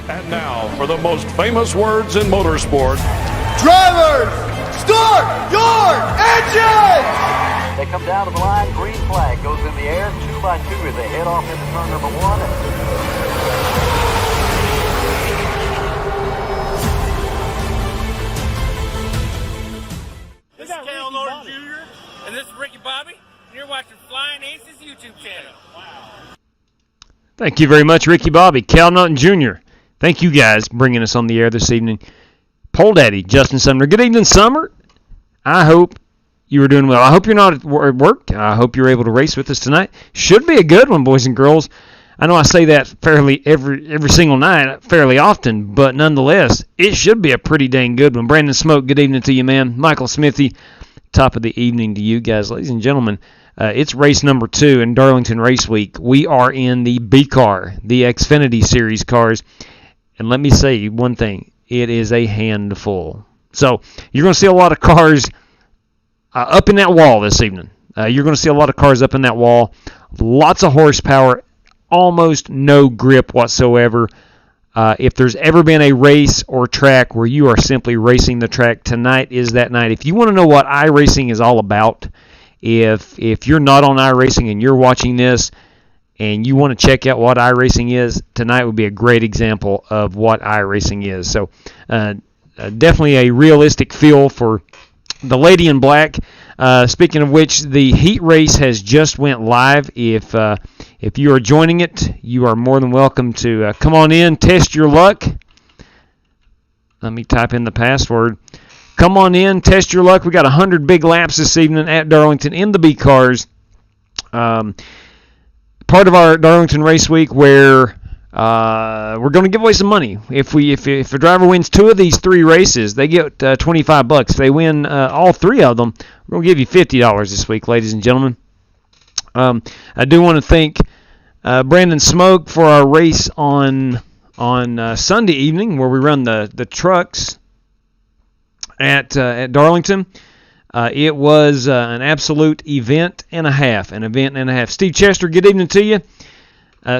And now for the most famous words in motorsport. Drivers, start your engines! They come down to the line, green flag goes in the air, 2 by 2 as they head off into turn number 1. This is Cal Norton Jr. and this is Ricky Bobby, and you're watching Flying Aces YouTube channel. Wow. Thank you very much, Ricky Bobby, Cal Norton Jr. Thank you guys for bringing us on the air this evening. Pole Daddy, Justin Sumner. Good evening, Summer. I hope you were doing well. I hope you're not at work. I hope you're able to race with us tonight. Should be a good one, boys and girls. I know I say that fairly every single night, fairly often, but nonetheless, it should be a pretty dang good one. Brandon Smoke, good evening to you, man. Michael Smithy, top of the evening to you guys. Ladies and gentlemen, it's race number 2 in Darlington Race Week. We are in the B car, the Xfinity Series cars, and let me say one thing. It is a handful. So you're going to see a lot of cars up in that wall this evening. You're going to see a lot of cars up in that wall. Lots of horsepower, almost no grip whatsoever. If there's ever been a race or track where you are simply racing the track, tonight is that night. If you want to know what iRacing is all about, if you're not on iRacing and you're watching this and you want to check out what iRacing is, tonight would be a great example of what iRacing is. So definitely a realistic feel for the Lady in Black. Speaking of which, the heat race has just went live. If you are joining it, you are more than welcome to come on in, test your luck. Let me type in the password. Come on in, test your luck. We got 100 big laps this evening at Darlington in the B cars. Part of our Darlington Race Week where we're going to give away some money. If a driver wins 2 of these 3 races, they get $25. If they win all 3 of them, we're going to give you $50 this week, ladies and gentlemen. I do want to thank Brandon Smoke for our race on Sunday evening where we run the trucks at Darlington. It was an absolute event and a half. Steve Chester, good evening to you.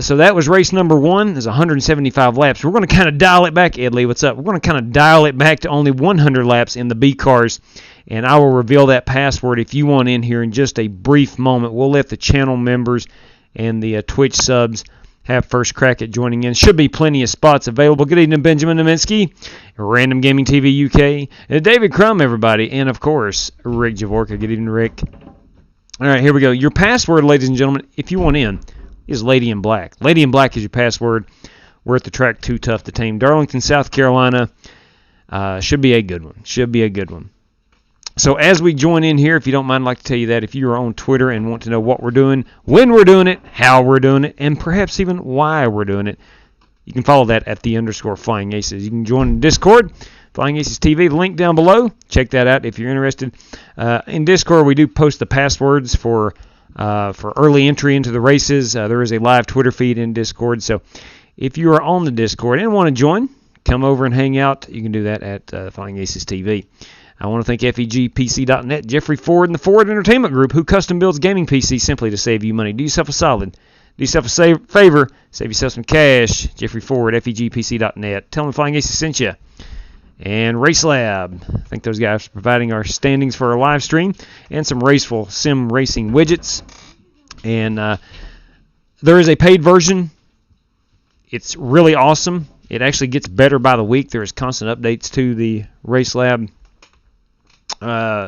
So that was race number 1. There's 175 laps. We're going to kind of dial it back. Ed Lee, what's up? We're going to kind of dial it back to only 100 laps in the B cars, and I will reveal that password if you want in here in just a brief moment. We'll let the channel members and the Twitch subs have first crack at joining in. Should be plenty of spots available. Good evening, Benjamin Naminsky, Random Gaming TV UK, and David Crum, everybody, and of course, Rick Javorka. Good evening, Rick. All right, here we go. Your password, ladies and gentlemen, if you want in, is Lady in Black. Lady in Black is your password. We're at the track Too Tough to Tame, Darlington, South Carolina. Should be a good one. So as we join in here, if you don't mind, I'd like to tell you that if you are on Twitter and want to know what we're doing, when we're doing it, how we're doing it, and perhaps even why we're doing it, you can follow that at _Flying Aces. You can join Discord, Flying Aces TV, the link down below. Check that out if you're interested. In Discord, we do post the passwords for early entry into the races. There is a live Twitter feed in Discord. So if you are on the Discord and want to join, come over and hang out. You can do that at Flying Aces TV. I want to thank FEGPC.net, Jeffrey Ford, and the Ford Entertainment Group, who custom builds gaming PCs simply to save you money. Do yourself a solid. Do yourself a favor. Save yourself some cash. Jeffrey Ford, FEGPC.net. Tell them Flying Aces sent you. And RaceLab. Thank those guys for providing our standings for our live stream and some Raceful Sim Racing widgets. And there is a paid version. It's really awesome. It actually gets better by the week. There is constant updates to the RaceLab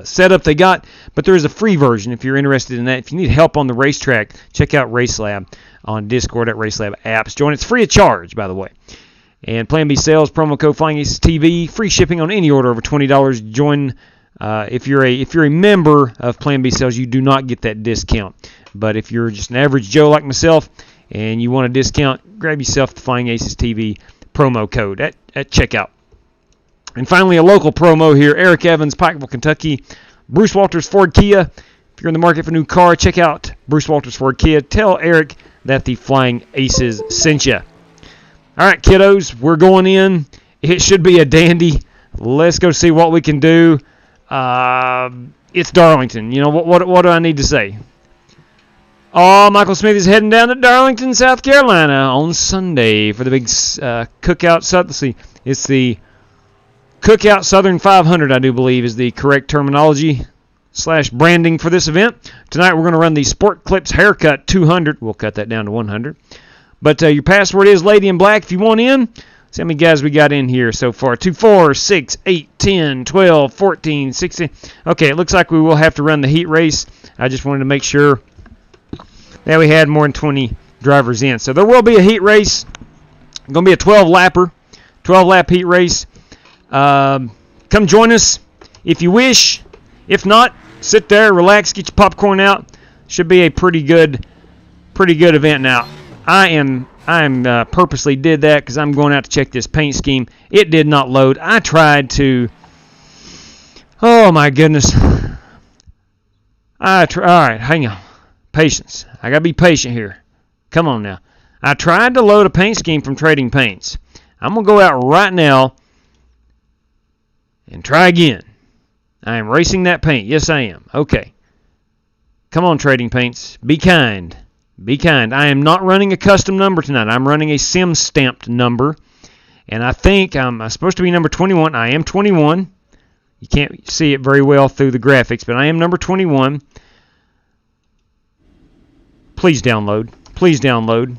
setup they got, but there is a free version if you're interested in that. If you need help on the racetrack, check out RaceLab on Discord at RaceLab Apps. Join. It's free of charge, by the way. And Plan B sales, promo code Flying Aces TV, free shipping on any order over $20. Join. If you're a member of Plan B sales, you do not get that discount. But if you're just an average Joe like myself and you want a discount, grab yourself the Flying Aces TV promo code at checkout. And finally, a local promo here. Eric Evans, Pikeville, Kentucky. Bruce Walters Ford Kia. If you're in the market for a new car, check out Bruce Walters Ford Kia. Tell Eric that the Flying Aces sent you. All right, kiddos, we're going in. It should be a dandy. Let's go see what we can do. It's Darlington. You know, what do I need to say? Oh, Michael Smith is heading down to Darlington, South Carolina on Sunday for the big Cookout. Let's see. It's the Cookout Southern 500, I do believe, is the correct terminology / branding for this event. Tonight we're going to run the Sport Clips Haircut 200. We'll cut that down to 100. But your password is Lady in Black if you want in. See how many guys we got in here so far. 2, 4, 6, 8, 10, 12, 14, 16. Okay, it looks like we will have to run the heat race. I just wanted to make sure that we had more than 20 drivers in. So there will be a heat race. It's going to be a 12-lapper, 12-lap heat race. Come join us if you wish. If not, sit there, relax, get your popcorn out. Should be a pretty good event. Now, I am purposely did that because I'm going out to check this paint scheme. It did not load. I tried to. Oh my goodness. All right, hang on. Patience. I gotta be patient here. Come on now. I tried to load a paint scheme from Trading Paints. I'm gonna go out right now and try again. I am racing that paint. Yes, I am. Okay. Come on, Trading Paints. Be kind. Be kind. I am not running a custom number tonight. I'm running a sim stamped number. And I think I'm supposed to be number 21. I am 21. You can't see it very well through the graphics, but I am number 21. Please download. Please download.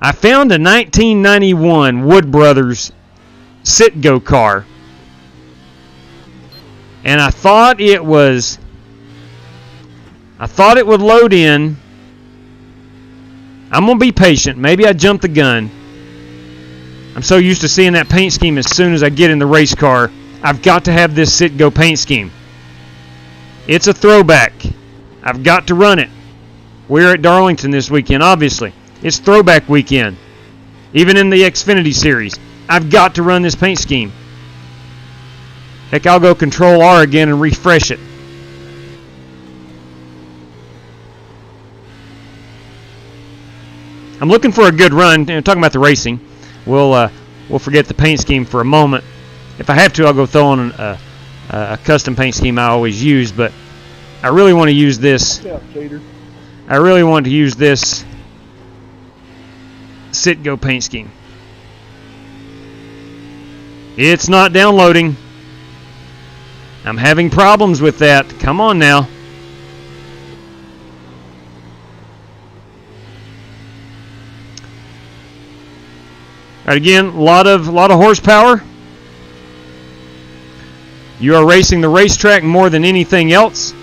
I found a 1991 Wood Brothers Sit-Go car. And I thought it would load in. I'm going to be patient. Maybe I jumped the gun. I'm so used to seeing that paint scheme as soon as I get in the race car. I've got to have this Sit-Go paint scheme. It's a throwback. I've got to run it. We're at Darlington this weekend, obviously. It's throwback weekend. Even in the Xfinity Series. I've got to run this paint scheme. Heck, I'll go Control R again and refresh it. I'm looking for a good run. Talking about the racing, we'll forget the paint scheme for a moment. If I have to, I'll go throw on a custom paint scheme I always use, but I really want to use this. I really want to use this Sit-Go paint scheme. It's not downloading. I'm having problems with that. Come on now. All right, again, a lot of horsepower. You are racing the racetrack more than anything else.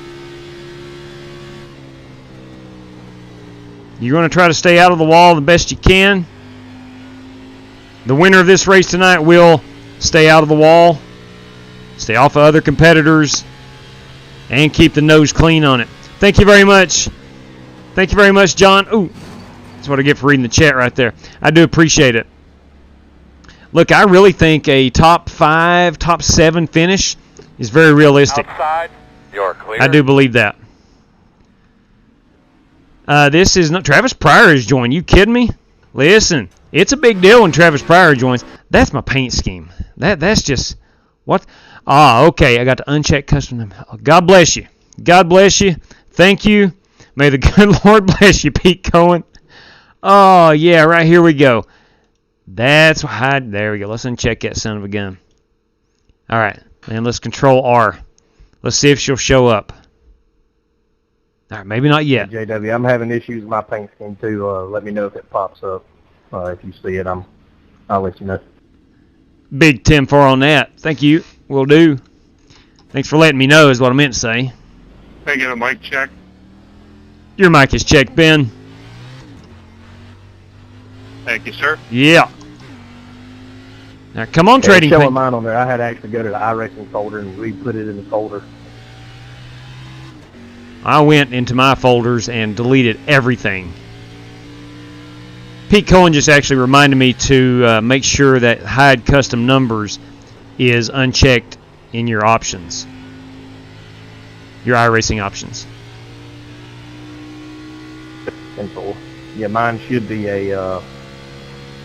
You're going to try to stay out of the wall the best you can. The winner of this race tonight will stay out of the wall, stay off of other competitors, and keep the nose clean on it. Thank you very much. Thank you very much, John. Ooh, that's what I get for reading the chat right there. I do appreciate it. Look, I really think a top 5, top 7 finish is very realistic. Outside, you're clear. I do believe that. This is not Travis Pryor has joined. You kidding me? Listen, it's a big deal when Travis Pryor joins. That's my paint scheme. That's just what? Okay. I got to uncheck custom. God bless you. God bless you. Thank you. May the good Lord bless you, Pete Cohen. Oh yeah, right here we go. That's why. There we go. Let's uncheck that son of a gun. All right, and let's Control R. Let's see if she'll show up. All right, maybe not yet. JW, I'm having issues with my paint scheme too. Let me know if it pops up. If you see it, I'll let you know. Big 10-4 on that. Thank you. Will do. Thanks for letting me know is what I meant to say. Can I get a mic check? Your mic is checked, Ben. Thank you, sir. Yeah. Now, come on, Yeah, Trading showing Paint. mine on there. I had to actually go to the iRacing folder and re-put it in the folder. I went into my folders and deleted everything. Pete Cohen just actually reminded me to make sure that hide custom numbers is unchecked in your options. Your iRacing options. Simple. Yeah, mine should be a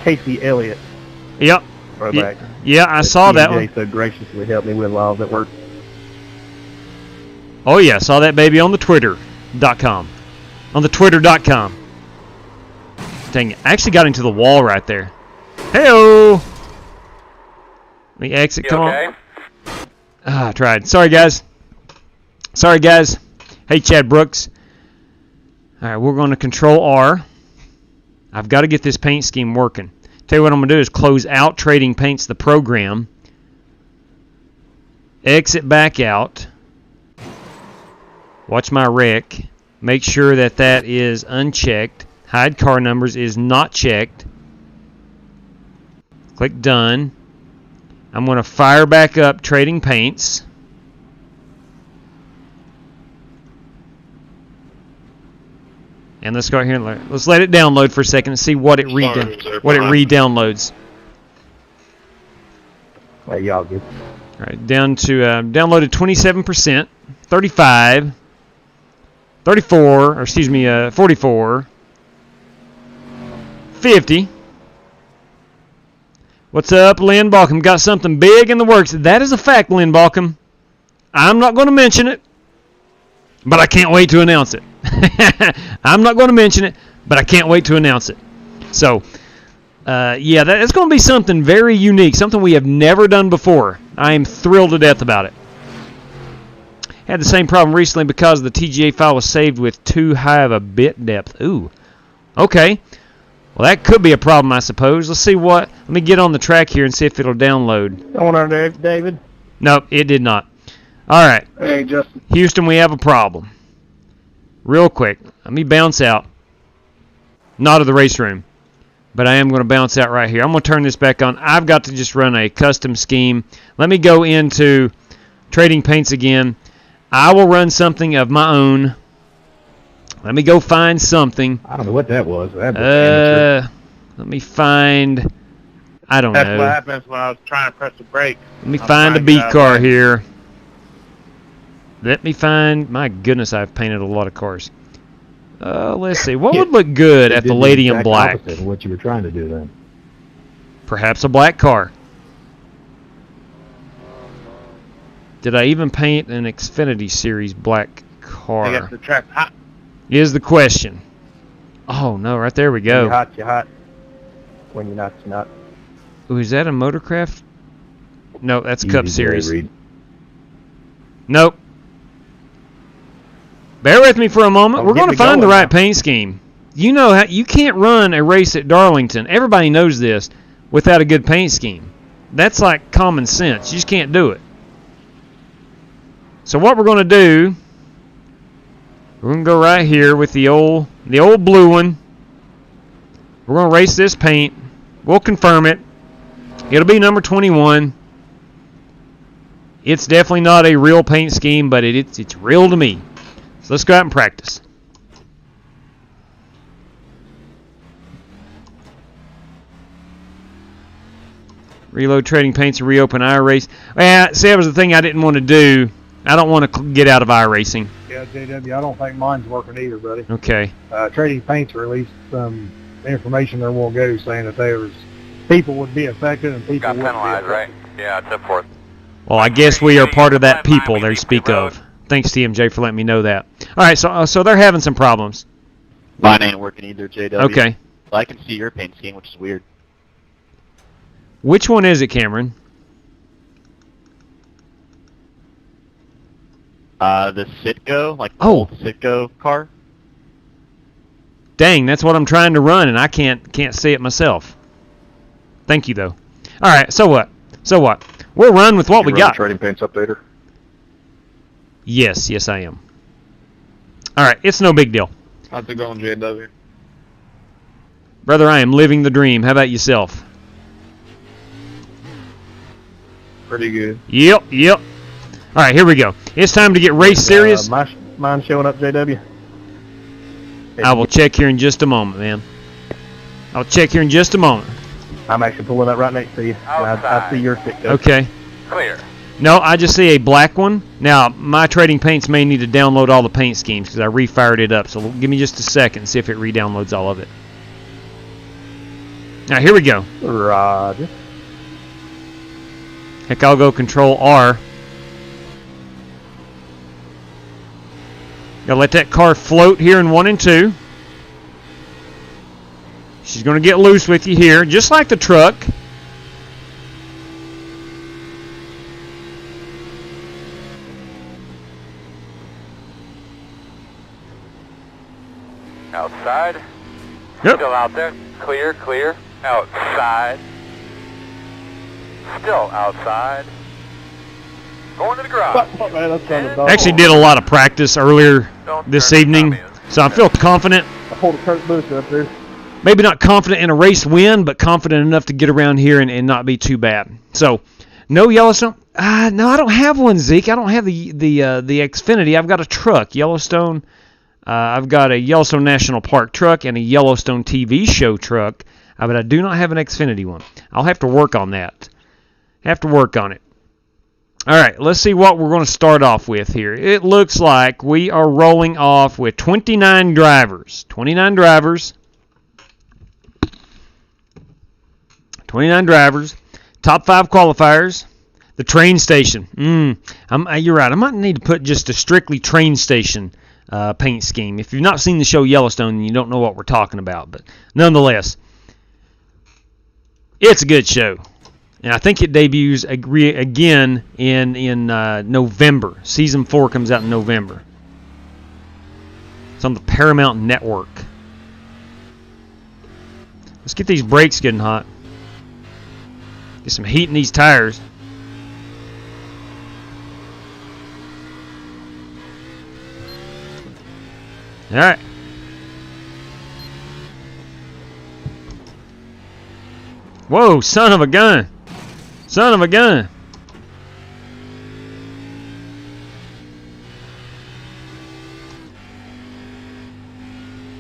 Casey Elliott Yep. throwback. Yeah, I saw that one. so graciously helped me with while I was at work. Oh, yeah, saw that baby on the Twitter.com. on the twitter.com. Dang it. I actually got into the wall right there. Hey-o! Let me exit. Come on. Ah, I tried. Sorry, guys. Sorry, guys. Hey, Chad Brooks. All right, we're going to Control R. I've got to get this paint scheme working. Tell you what I'm going to do is close out Trading Paints, the program. Exit back out. Watch my rec. Make sure that that is unchecked. Hide car numbers is not checked. Click Done. I'm going to fire back up Trading Paints. And let's go out here and let's let it download for a second and see what it re-downloads. Hey, y'all good. All right, down to downloaded 27%, 35, 34, or excuse me, 44, 50. What's up, Lynn Balcom? Got something big in the works. That is a fact, Lynn Balcom. I'm not going to mention it, but I can't wait to announce it. I'm not going to mention it, but I can't wait to announce it. So, yeah, that's going to be something very unique, something we have never done before. I am thrilled to death about it. Had the same problem recently because the TGA file was saved with too high of a bit depth. Ooh, okay. Well, that could be a problem, I suppose. Let's see what. Let me get on the track here and see if it'll download. Going on there, David? Nope, it did not. All right. Hey, Justin. Houston, we have a problem. Real quick, let me bounce out. Not of the race room, but I am going to bounce out right here. I'm going to turn this back on. I've got to just run a custom scheme. Let me go into Trading Paints again. I will run something of my own. Let me go find something. I don't know what that was. Let me find. I don't know. That's what happens when I was trying to press the brake. Let me find a beat car here. Let me find. My goodness, I've painted a lot of cars. Let's see. What would look good at the Lady in Black? Opposite of what you were trying to do then. Perhaps a black car. Did I even paint an Xfinity Series black car? I guess the track's hot. Is the question. Oh, no. Right there we When go. you're hot, you're hot. When you're not, you're not. Ooh, is that a Motorcraft? No, that's Cup Easy, Series. Reed. Nope. Bear with me for a moment. Oh, We're going to get me find the going right now. paint scheme. You know how you can't run a race at Darlington. Everybody knows this without a good paint scheme. That's like common sense. You just can't do it. So what we're going to do, we're going to go right here with the old blue one. We're going to race this paint. We'll confirm it. It'll be number 21. It's definitely not a real paint scheme, but it's real to me. So let's go out and practice. Reload Trading Paints and reopen iRacing. Well, see, that was the thing I didn't want to do. I don't want to get out of iRacing. Yeah, JW, I don't think mine's working either, buddy. Okay. Trading Paints released some information there won't go saying that there was people would be affected and people Got wouldn't penalized, be right? Yeah, it's up for it. Well, I guess we are part of that people they speak of. Thanks, TMJ, for letting me know that. All right, so they're having some problems. Mine ain't working either, JW. Okay. I can see your paint scheme, which is weird. Which one is it, Cameron? The Citgo, like the Oh. old Citgo car. Dang, that's what I'm trying to run, and I can't see it myself. Thank you, though. All right, so what? We'll run with what we got. Trading Paints updater. Yes, I am. All right, it's no big deal. How's it going, JW? Brother, I am living the dream. How about yourself? Pretty good. Yep. All right, here we go. It's time to get race serious. Mine showing up, JW. I will check here in just a moment, man. I'll check here in just a moment. I'm actually pulling up right next to you. And I see your stick. Okay. Clear. No, I just see a black one. Now, my Trading Paints may need to download all the paint schemes because I refired it up. So give me just a second and see if it re-downloads all of it. All right, here we go. Roger. Heck, I'll go Control R. Gotta let that car float here in 1 and 2. She's going to get loose with you here, just like the truck. Outside. Yep. Still out there. Clear, clear. Outside. Still outside. Going to the garage. Fuck, man, that's trying to dog. Actually did a lot of practice earlier this evening, so I feel confident. I pulled a Kurt Busch up there. Maybe not confident in a race win, but confident enough to get around here and not be too bad. So, no Yellowstone. No, I don't have one, Zeke. I don't have the Xfinity. I've got a truck, Yellowstone. I've got a Yellowstone National Park truck and a Yellowstone TV show truck, but I do not have an Xfinity one. I'll have to work on that. Have to work on it. All right, let's see what we're going to start off with here. It looks like we are rolling off with 29 drivers. 29 drivers. 29 drivers. Top 5 qualifiers. The train station. You're right. I might need to put just a strictly train station paint scheme. If you've not seen the show Yellowstone, you don't know what we're talking about. But nonetheless, it's a good show. And I think it debuts again in November. Season 4 comes out in November. It's on the Paramount Network. Let's get these brakes getting hot. Get some heat in these tires. All right. Whoa, son of a gun. Son of a gun.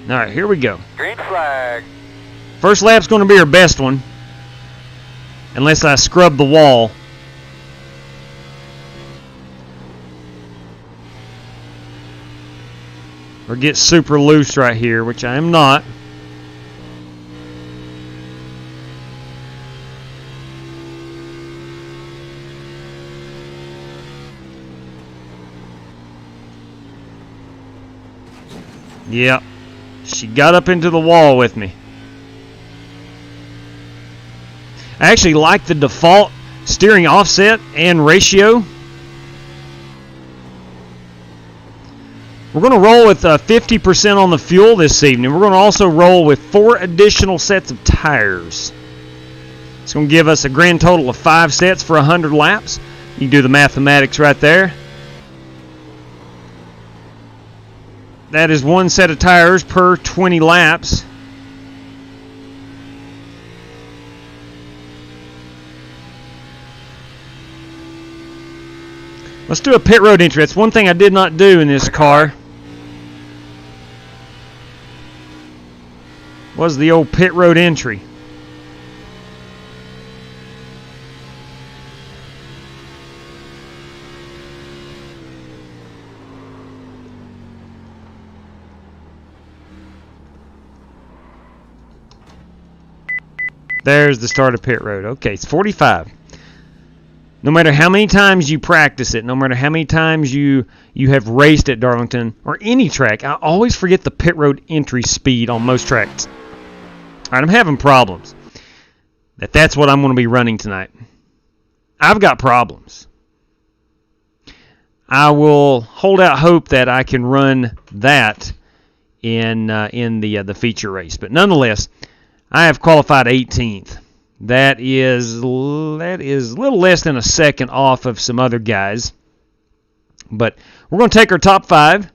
All right, here we go. Green flag. First lap's going to be our best one. Unless I scrub the wall. Or get super loose right here, which I am not. Yep. She got up into the wall with me. I actually like the default steering offset and ratio. We're going to roll with 50% on the fuel this evening. We're going to also roll with 4 additional sets of tires. It's going to give us a grand total of 5 sets for 100 laps. You can do the mathematics right there. That is 1 set of tires per 20 laps. Let's do a pit road entry. That's one thing I did not do in this car. Was the old pit road entry. There's the start of pit road. Okay, it's 45. No matter how many times you practice it, no matter how many times you have raced at Darlington or any track, I always forget the pit road entry speed on most tracks. All right, I'm having problems. That's what I'm going to be running tonight. I've got problems. I will hold out hope that I can run that in the feature race, but nonetheless, I have qualified 18th. That is a little less than a second off of some other guys. But we're going to take our top 5.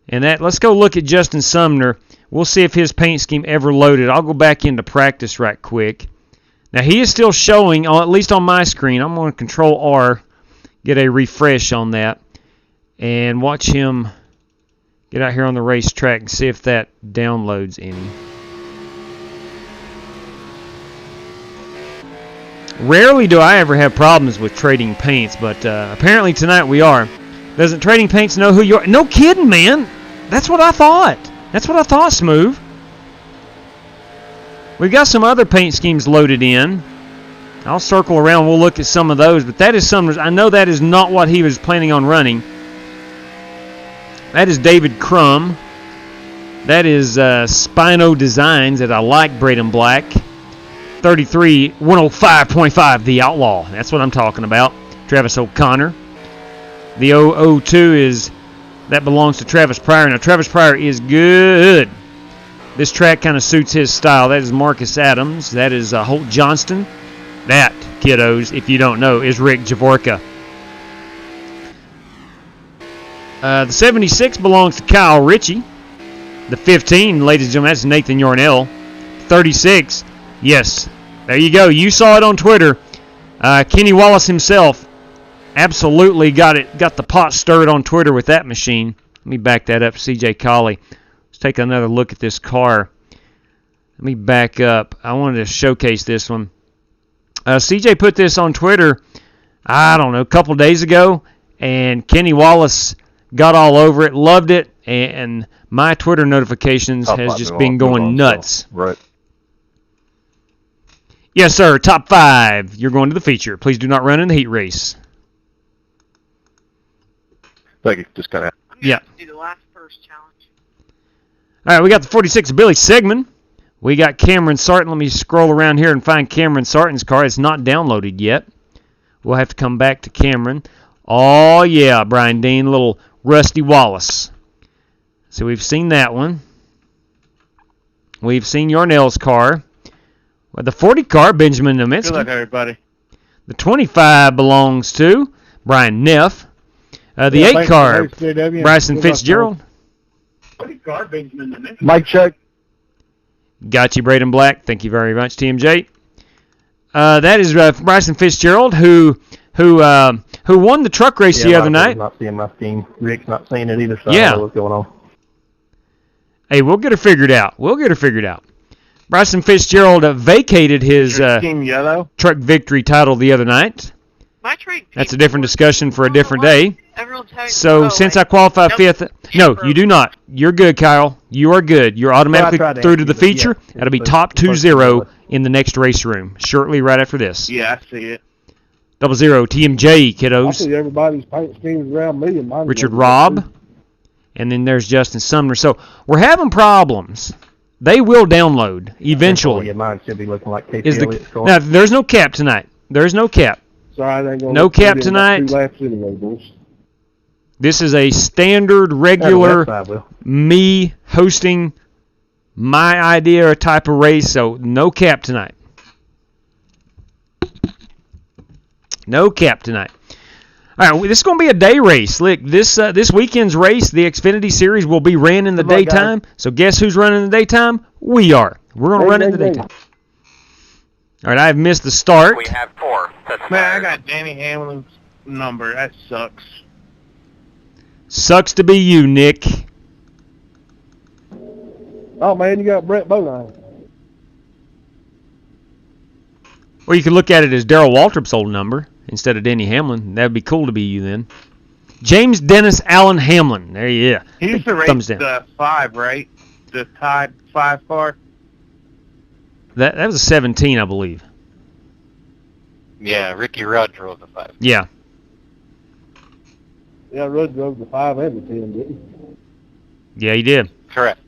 And let's go look at Justin Sumner. We'll see if his paint scheme ever loaded. I'll go back into practice right quick. Now he is still showing, at least on my screen. I'm going to Control R, get a refresh on that, and watch him get out here on the racetrack and see if that downloads any. Rarely do I ever have problems with trading paints, but apparently tonight we are. Doesn't trading paints know who you are? No kidding, man. That's what I thought. That's what I thought, Smooth. We've got some other paint schemes loaded in. I'll circle around. We'll look at some of those, but that is some. I know that is not what he was planning on running. That is David Crum. That is Spino Designs that I like, Braden Black. 33 105.5, the Outlaw. That's what I'm talking about. Travis O'Connor. The 002 is, that belongs to Travis Pryor. Now, Travis Pryor is good. This track kind of suits his style. That is Marcus Adams. That is Holt Johnston. That, kiddos, if you don't know, is Rick Javorka. The 76 belongs to Kyle Ritchie. The 15, ladies and gentlemen, that's Nathan Yarnell. 36, yes, there you go. You saw it on Twitter. Kenny Wallace himself absolutely got the pot stirred on Twitter with that machine. Let me back that up, CJ Colley. Let's take another look at this car. Let me back up. I wanted to showcase this one. CJ put this on Twitter, I don't know, a couple days ago, and Kenny Wallace got all over it, loved it, and my Twitter notifications has just been going nuts. Right. Yes, sir. Top 5. You're going to the feature. Please do not run in the heat race. Thank you. Just kind of. Yeah. Do the last first challenge. All right, we got the 46 Billy Sigmund. We got Cameron Sarton. Let me scroll around here and find Cameron Sarton's car. It's not downloaded yet. We'll have to come back to Cameron. Oh, yeah, Brian Dean, little Rusty Wallace. So we've seen that one. We've seen Yarnell's car. Well, the 40 car, Benjamin Nominski. Good luck, everybody. The 25 belongs to Brian Neff. The 8 car, Bryson Fitzgerald. 40 car, Benjamin Nominski. Mike check. Got you, Braden Black. Thank you very much, TMJ. That is Bryson Fitzgerald, who won the truck race the other night. Not seeing my team. Rick's not seeing it either, so Yeah. I don't know what's going on. Hey, we'll get her figured out. Bryson Fitzgerald vacated his Team Yellow. truck victory title the other night. My trade. That's a different discussion for a different day. Everyone tells So since I qualified fifth, no, you do not. You're good, Kyle. You are good. You're automatically Well, I tried to through to answer the you, but feature. yeah, That'll be it's top supposed 2-0 to be. in the next race room, shortly right after this. Yeah, I see it. 00 TMJ, I kiddos. see everybody's paint schemes around me and mine. Richard Robb. And then there's Justin Sumner. So we're having problems. They will download eventually. Yeah, mine should be looking like KP Is Elliott's car. now, there's no cap tonight. There's no cap. Sorry, I ain't gonna No let you cap get tonight. 2 laps anyway, boys. This is a standard, regular, That website will. me hosting my idea type of race, so no cap tonight. No cap tonight. All right, this is going to be a day race. Look, this weekend's race, the Xfinity Series, will be ran in the Good luck, daytime. So guess who's running in the daytime? We are. We're going to run in the daytime. All right, I've missed the start. We have 4. That's Man, I got Danny Hamlin's number. That sucks. Sucks to be you, Nick. Oh man, you got Brett Bodine. Or you could look at it as Darrell Waltrip's old number instead of Denny Hamlin. That'd be cool to be you then. James Dennis Allen Hamlin. There you go. He used to race Thumbs down. the 5, right? The Tide 5 car. That was a 17, I believe. Yeah, Ricky Rudd drove the 5. Yeah. Yeah, Rudd drove the 5 and the 10, didn't Yeah, he did. Correct.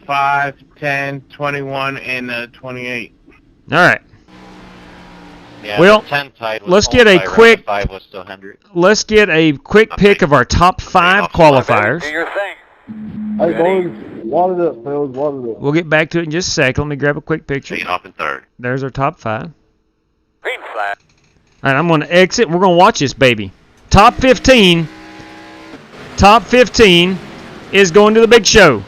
5, 10, 21, and 28. All right. Yeah, Well, the 10 tied was let's get a owned by Rudd, quick- the 5 was still Hendrick. Let's get a quick pick of our top 5 qualifiers. Do your thing. he? Hey, boys, wad it up, fellas, wad it up. We'll get back to it in just a second. Let me grab a quick picture. Leading off in 3rd. There's our top 5. Green flag. All right, I'm going to exit. We're going to watch this baby. Top 15. Top 15 is going to the big show.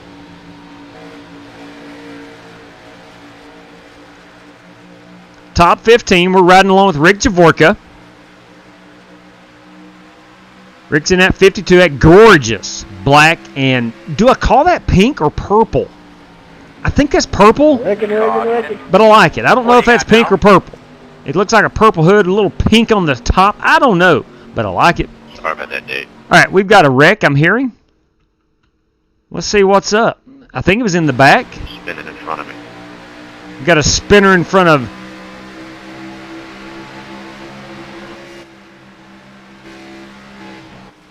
Top 15, we're riding along with Rick Javorka. Rick's in that 52, that gorgeous black, and do I call that pink or purple? I think that's purple, Reckon. but I like it. I don't know if that's pink or purple. It looks like a purple hood, a little pink on the top. I don't know, but I like it. Sorry about that date. All right, we've got a wreck, I'm hearing. Let's see what's up. I think it was in the back. Spinning in front of me. We've got a spinner in front of...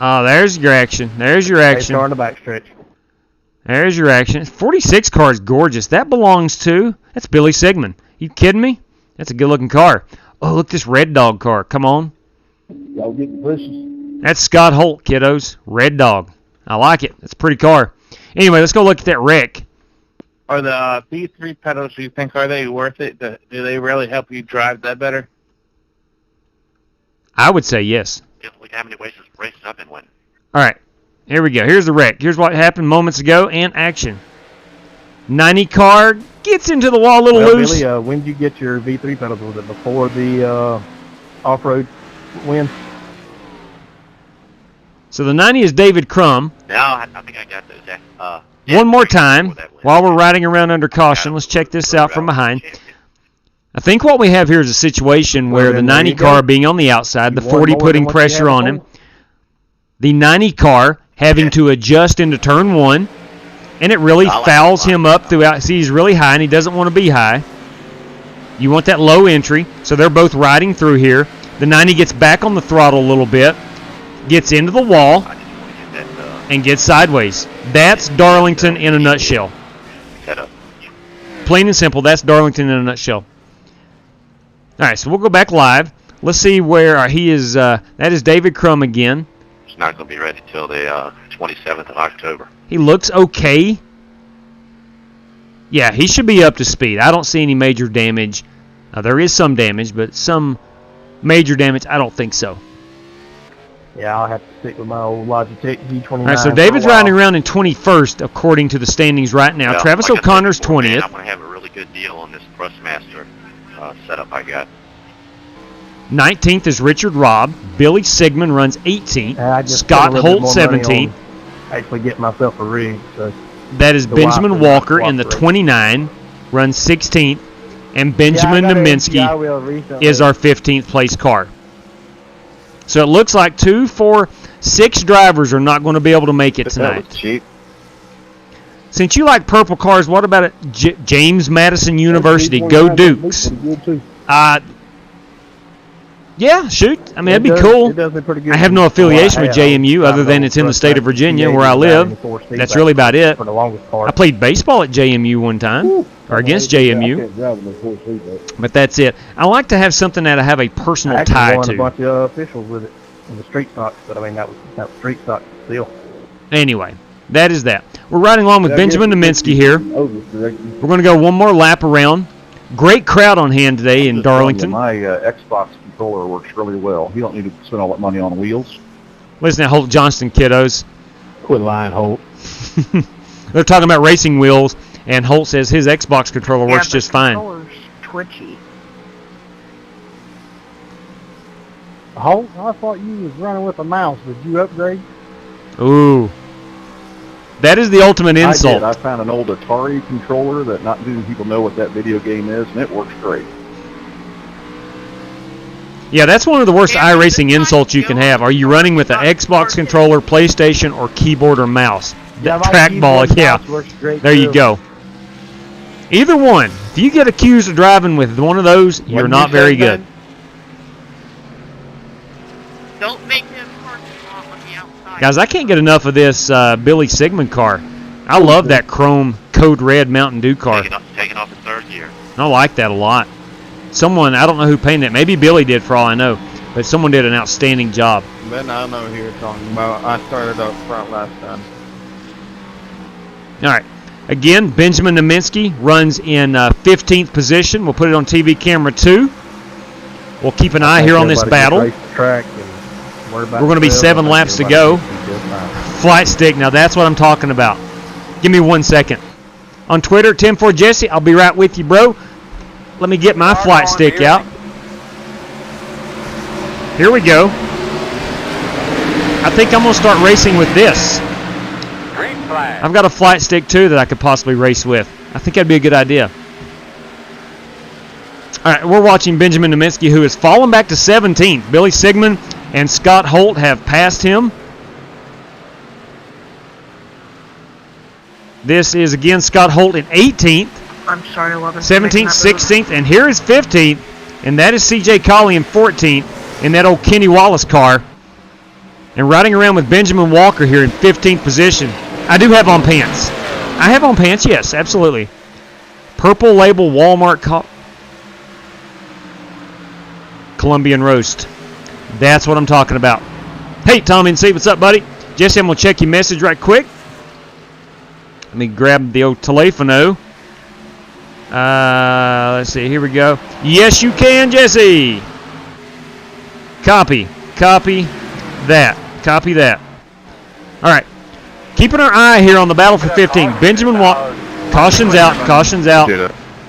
Oh, there's your action. There's your action. Car in the backstretch. There's your action. 46 car is gorgeous. That belongs to... That's Billy Sigmund. You kidding me? That's a good-looking car. Oh, look, this Red Dog car. Come on. Y'all getting pushes. That's Scott Holt, kiddos. Red Dog. I like it. It's a pretty car. Anyway, let's go look at that wreck. Are the B3 pedals, do you think, are they worth it? Do they really help you drive that better? I would say yes. Look how many races I've been winning. All right. Here we go. Here's the wreck. Here's what happened moments ago and action. 90 car gets into the wall a little loose. Billy, when did you get your V3 pedals? Was it before the off-road win? So the 90 is David Crum. No, I think I got those. One more time, while we're riding around under caution, let's check this out from behind. I think what we have here is a situation where the 90 car being on the outside, the 40 putting pressure on him, the 90 car having to adjust into turn 1, and it really fouls him up throughout. See, he's really high, and he doesn't want to be high. You want that low entry, so they're both riding through here. The 90 gets back on the throttle a little bit, gets into the wall, and gets sideways. That's Darlington in a nutshell. Plain and simple, that's Darlington in a nutshell. All right, so we'll go back live. Let's see where he is. That is David Crum again. It's not going to be ready till the 27th of October. He looks okay. Yeah, he should be up to speed. I don't see any major damage. There is some damage, but some major damage, I don't think so. Yeah, I'll have to stick with my old Logitech G29. All right, so David's riding around in 21st according to the standings right now. Well, Travis like O'Connor's I said before, 20th. Man, I'm going to have a really good deal on this Thrustmaster setup I got. 19th is Richard Robb. Billy Sigmund runs 18th. I just Scott spent a little Holt bit more money 17th. on Actually get myself a rig. So That is the Benjamin wife Walker and in the cooperate. 29, runs 16th. And Benjamin Naminsky is our 15th place car. So it looks like 2, 4, 6 drivers are not going to be able to make it That tonight. was cheap. Since you like purple cars, what about it? James Madison University? Go Dukes. Yeah, shoot. I mean, that'd be cool. It does look pretty good. I have no affiliation with JMU other than it's in the state of Virginia where I live. That's really about it. For the longest part. I played baseball at JMU one time, or against JMU, but that's it. I like to have something that I have a personal I tie actually won a to. bunch of officials with it in the street stocks, but I mean that was street stock still. Anyway, that is that. We're riding along with Benjamin Naminsky here. We're going to go one more lap around. Great crowd on hand today in Darlington. My Xbox controller works really well. You don't need to spend all that money on wheels. Listen to Holt Johnston, kiddos. Quit lying, Holt. They're talking about racing wheels, and Holt says his Xbox controller works just fine. Controller's twitchy. Holt, I thought you was running with a mouse. Did you upgrade? Ooh. That is the ultimate insult. I found an old Atari controller that not many people know what that video game is, and it works great. Yeah, that's one of the worst Yeah, iRacing this insults you can have. Are you running with an Xbox controller, PlayStation, or keyboard or mouse? Yeah, That my trackball, keyboard yeah. mouse works great There you too. go. Either one. If you get accused of driving with one of those, you're not very good. Don't make him parking lot on the outside. Guys, I can't get enough of this Billy Sigmund car. I love that chrome Code Red Mountain Dew car. Taking off in third gear. I like that a lot. Someone, I don't know who painted it. Maybe Billy did for all I know. But someone did an outstanding job. Then I know who you're talking about. I started up front last time. All right. Again, Benjamin Naminsky runs in 15th position. We'll put it on TV camera 2. We'll keep an eye here on this battle. We're going to be 7 laps to go. Flight stick. Now that's what I'm talking about. Give me 1 second. On Twitter, Tim4Jesse. I'll be right with you, bro. Let me get my flight stick out. Here we go. I think I'm going to start racing with this. Green flag. I've got a flight stick, too, that I could possibly race with. I think that'd be a good idea. All right, we're watching Benjamin Naminsky, who has fallen back to 17th. Billy Sigmund and Scott Holt have passed him. This is, again, Scott Holt in 18th. I'm sorry, 11th. 17th, 16th, and here is 15th, and that is C.J. Colley in 14th in that old Kenny Wallace car. And riding around with Benjamin Walker here in 15th position. I do have on pants. I have on pants, yes, absolutely. Purple label Walmart Colombian roast. That's what I'm talking about. Hey, Tom NC, what's up, buddy? Jesse, I'm going to check your message right quick. Let me grab the old telefono. Let's see, here we go. Yes, you can, Jesse. Copy that. Copy that. All right. Keeping our eye here on the battle for 15. Benjamin Walker. Caution's out. Caution's out.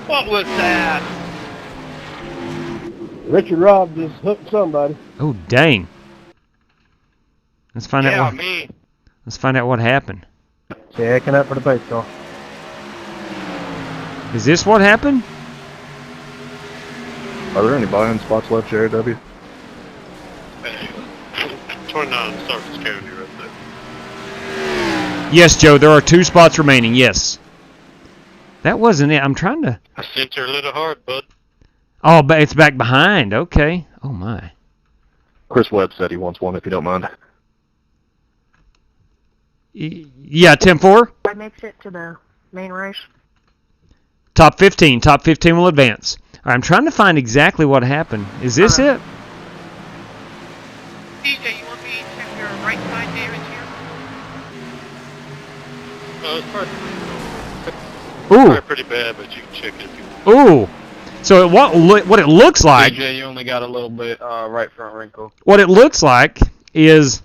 What was that? Richard Robb just hooked somebody. Oh, dang. Let's find out. Me. Let's find out what happened. Checking up for the pace car. Is this what happened? Are there any buy-in spots left, JW? 29 surface county right there. Yes, Joe, there are 2 spots remaining, yes. That wasn't it. I'm trying to... I sent her a little hard, bud. Oh, but it's back behind. Okay. Oh, my. Chris Webb said he wants one, if you don't mind. Yeah, 10-4. What makes it to the main race? Top 15. Top 15 will advance. All right, I'm trying to find exactly what happened. Is this it? DJ, you want me to check your right side damage here? It's Ooh. probably pretty bad, but you can check it if you want. Ooh. So what it looks like... DJ, you only got a little bit right front wrinkle. What it looks like is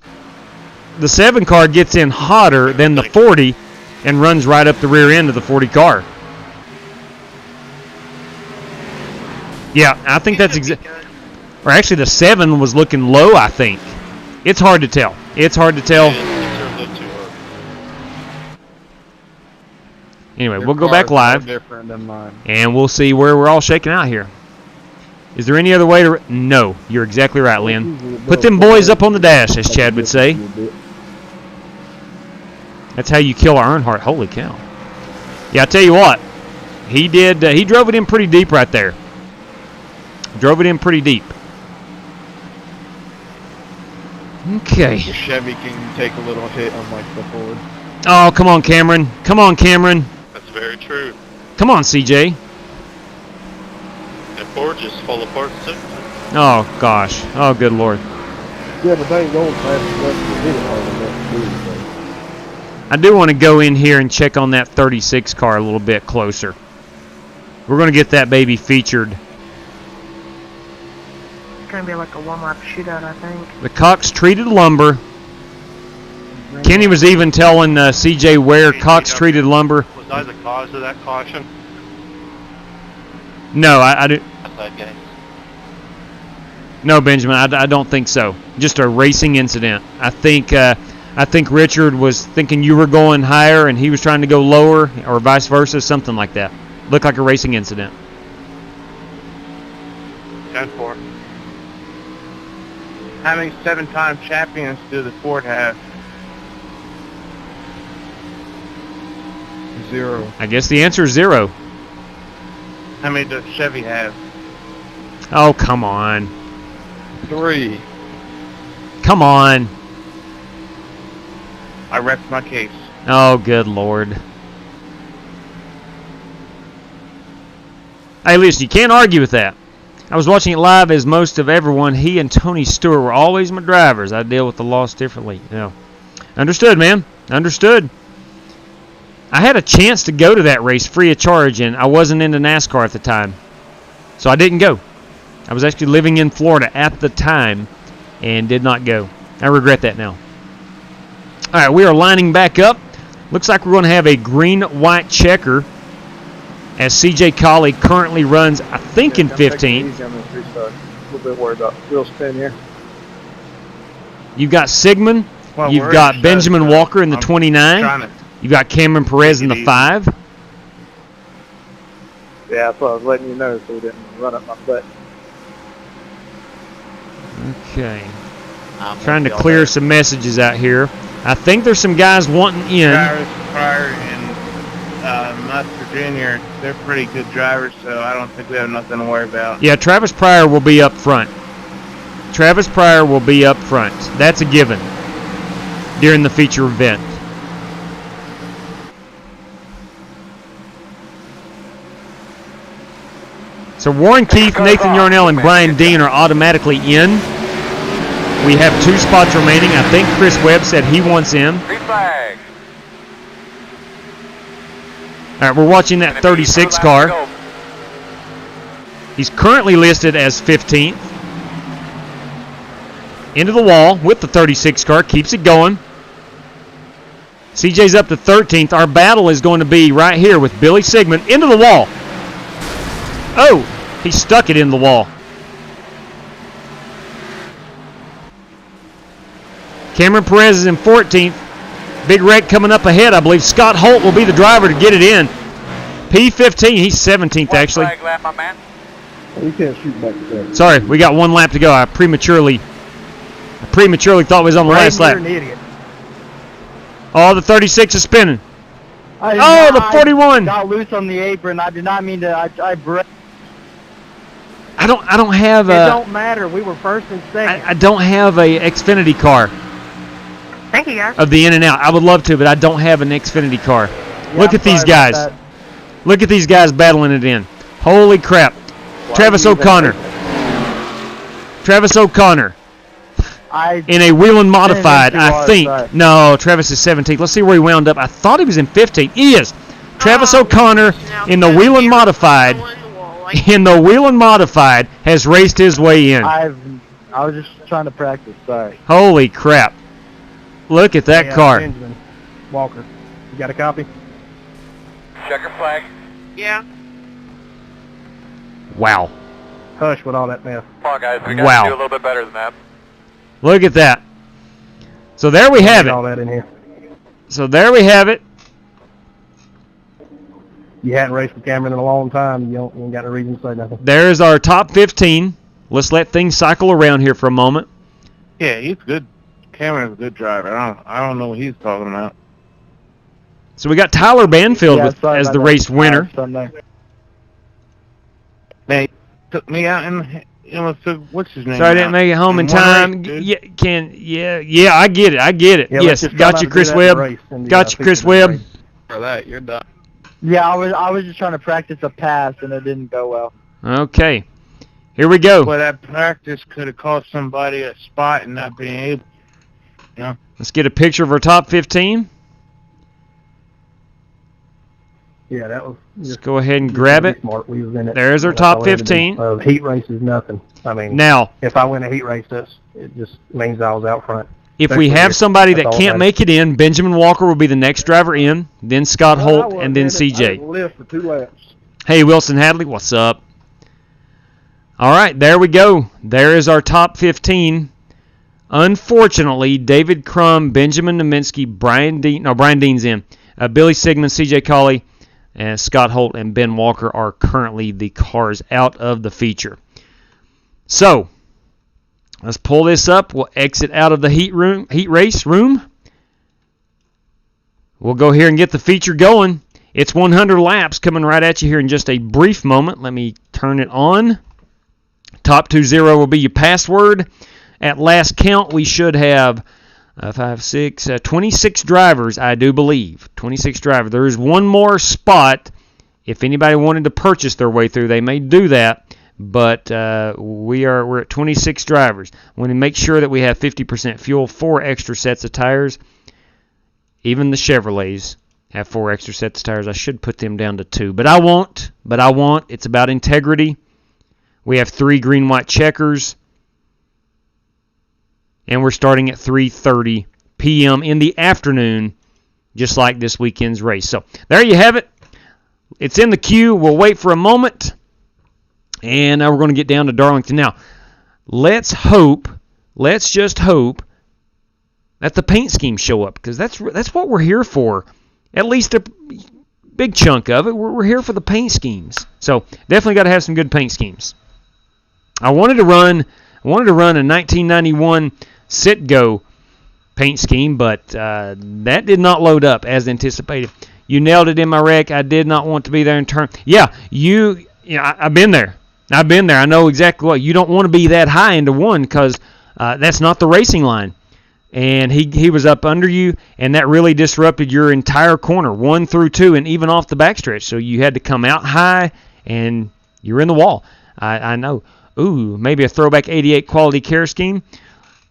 the 7 car gets in hotter than the 40 and runs right up the rear end of the 40 car. Yeah, I think that's exactly... Or actually, the 7 was looking low, I think. It's hard to tell. It's hard to tell. Anyway, we'll go back live, Different than mine. and we'll see where we're all shaking out here. Is there any other way to... No, you're exactly right, Lynn. Put them boys up on the dash, as Chad would say. That's how you kill Earnhardt. Holy cow. Yeah, I tell you what. He did. He drove it in pretty deep right there. Drove it in pretty deep. Okay. The Chevy can take a little hit on like the Ford. Oh, come on, Cameron. Come on, Cameron. That's very true. Come on, CJ. That Ford just fall apart too. Oh, gosh. Oh, good Lord. Yeah, but they ain't going fast enough to hit it hard enough to do anything. I do want to go in here and check on that 36 car a little bit closer. We're going to get that baby featured. It's going to be like a one-lap shootout, I think. The Cox Treated Lumber. Kenny was even telling CJ where Cox Treated Lumber. Was I the cause of that caution? No, I do. Outside guys. No, Benjamin, I don't think so. Just a racing incident. I think Richard was thinking you were going higher and he was trying to go lower, or vice versa, something like that. Looked like a racing incident. 10-4. How many 7-time champions do the Ford have? 0. I guess the answer is 0. How many does Chevy have? Oh, come on. 3. Come on. I rest my case. Oh, good Lord. Hey, listen, you can't argue with that. I was watching it live as most of everyone. He and Tony Stewart were always my drivers. I deal with the loss differently. Yeah. Understood, man. Understood. I had a chance to go to that race free of charge, and I wasn't into NASCAR at the time. So I didn't go. I was actually living in Florida at the time and did not go. I regret that now. All right, we are lining back up. Looks like we're going to have a green-white checker as CJ Colley currently runs, I think, in 15th. I'm a little bit worried about wheel spin here. You've got Sigmund. Well, You've got Benjamin Walker in the 29. You've got Cameron Perez in the 5. Yeah, that's what I was letting you know so we didn't run up my butt. Okay. Trying to clear some messages out here. I think there's some guys wanting in. Travis Pryor and Master Jr., they're pretty good drivers, so I don't think we have nothing to worry about. Yeah, Travis Pryor will be up front. Travis Pryor will be up front. That's a given. during the feature event. So Warren Keith, Nathan Yarnell, and Brian Dean are automatically in. We have 2 spots remaining. I think Chris Webb said he wants in. Green flag. All right, we're watching that 36 car. He's currently listed as 15th. Into the wall with the 36 car. Keeps it going. CJ's up to 13th. Our battle is going to be right here with Billy Sigmund. Into the wall. Oh, he stuck it in the wall. Cameron Perez is in 14th. Big wreck coming up ahead. I believe Scott Holt will be the driver to get it in. P15, he's 17th actually. Flag lap, my man. You can't shoot back to that. Sorry, we got 1 lap to go. I prematurely thought we was on the last lap. You're an idiot. Oh, the 36 is spinning. Oh, the 41. Got loose on the apron. I did not mean to. I I don't have It a. don't matter. We were first and second. I don't have a Xfinity car Thank you, guys. of the in and out. I would love to, but I don't have an Xfinity car. Look at these sorry about guys. that. Look at these guys battling it in. Holy crap. Travis O'Connor. Travis O'Connor in a Whelen Modified, I think. Sorry. No, Travis is 17th. Let's see where he wound up. I thought he was in 15th. He is. Travis O'Connor in the Whelen Modified. In the Whelen Modified has raced his way in. I was just trying to practice. Sorry. Holy crap. Look at that car. Benjamin Walker. You got a copy? Checker flag. Yeah. Wow. Hush with all that mess. Come on, guys. We got Wow. to do a little bit better than that. Look at that. So there we have All it. that in here. So there we have it. You hadn't raced with Cameron in a long time. You ain't got no reason to say nothing. There's our top 15. Let's let things cycle around here for a moment. Yeah, he's good. Cameron's a good driver. I don't know what he's talking about. So we got Tyler Banfield Yeah, with, sorry as about the that. race winner. Sunday. Man, he took me out and took, what's his name? Sorry I didn't make it home in one time. race, dude. Yeah, I get it. Yeah, Yes, let's just try got not you, to do Chris that in the Webb. race in the, Got you, Chris feature race. Webb. For that, you're done. Yeah, I was just trying to practice a pass and it didn't go well. Okay. Here we go. But that practice could have cost somebody a spot and not being able. You know? Let's get a picture of our top 15. Yeah, that was. Let's go ahead and grab it. Smart. We was in it. There's our That's all top we had to do. 15. Heat race is nothing. I mean, Now, if I win a heat race, it just means I was out front. if we have somebody that can't make it in, Benjamin Walker will be the next driver in, then Scott Holt, and then CJ. Live for 2 laps. Hey, Wilson Hadley, what's up? All right, there we go. There is our top 15. Unfortunately, David Crum, Benjamin Naminsky, Brian Dean's in. Billy Sigmund, CJ Colley, and Scott Holt and Ben Walker are currently the cars out of the feature. So, let's pull this up. We'll exit out of the heat race room. We'll go here and get the feature going. It's 100 laps coming right at you here in just a brief moment. Let me turn it on. Top 20 will be your password. At last count, we should have 26 drivers, I do believe. 26 drivers. There is one more spot. If anybody wanted to purchase their way through, they may do that. But we're at 26 drivers. We want to make sure that we have 50% fuel, 4 extra sets of tires. Even the Chevrolets have 4 extra sets of tires. I should put them down to 2, but I won't. It's about integrity. We have 3 green-white checkers. And we're starting at 3:30 p.m. in the afternoon, just like this weekend's race. So there you have it. It's in the queue. We'll wait for a moment. And now we're going to get down to Darlington. Now, let's just hope that the paint schemes show up, because that's what we're here for. At least a big chunk of it. We're here for the paint schemes. So definitely got to have some good paint schemes. I wanted to run a 1991 Citgo paint scheme, but that did not load up as anticipated. You nailed it in my wreck. I did not want to be there in turn. Yeah, I've been there. I know exactly what. You don't want to be that high into one, because that's not the racing line. and he was up under you, and that really disrupted your entire corner, 1 through 2, and even off the backstretch. So you had to come out high, and you're in the wall. I know. Ooh, maybe a throwback 88 quality care scheme.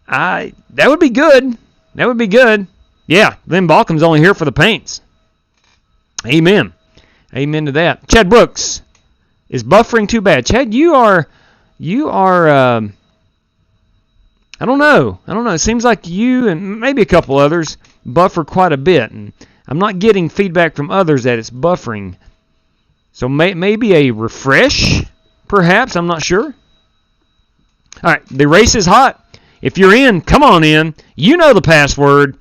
That would be good. That would be good. Yeah, Lynn Balcom's only here for the paints. Amen. Amen to that. Chad Brooks, is buffering too bad? Chad, you are. I don't know. It seems like you and maybe a couple others buffer quite a bit, and I'm not getting feedback from others that it's buffering. So maybe a refresh, perhaps. I'm not sure. All right, the race is hot. If you're in, come on in. You know the password.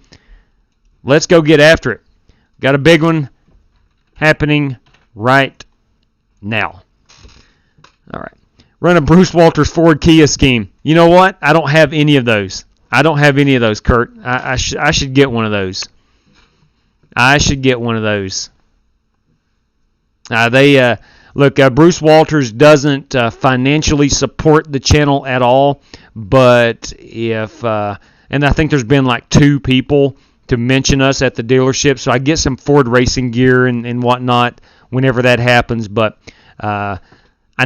Let's go get after it. Got a big one happening right now. All right. Run a Bruce Walters Ford Kia scheme. You know what? I don't have any of those. Kurt. I should get one of those. Look, Bruce Walters doesn't financially support the channel at all, but and I think there's been like 2 people to mention us at the dealership, so I get some Ford racing gear and whatnot whenever that happens, but I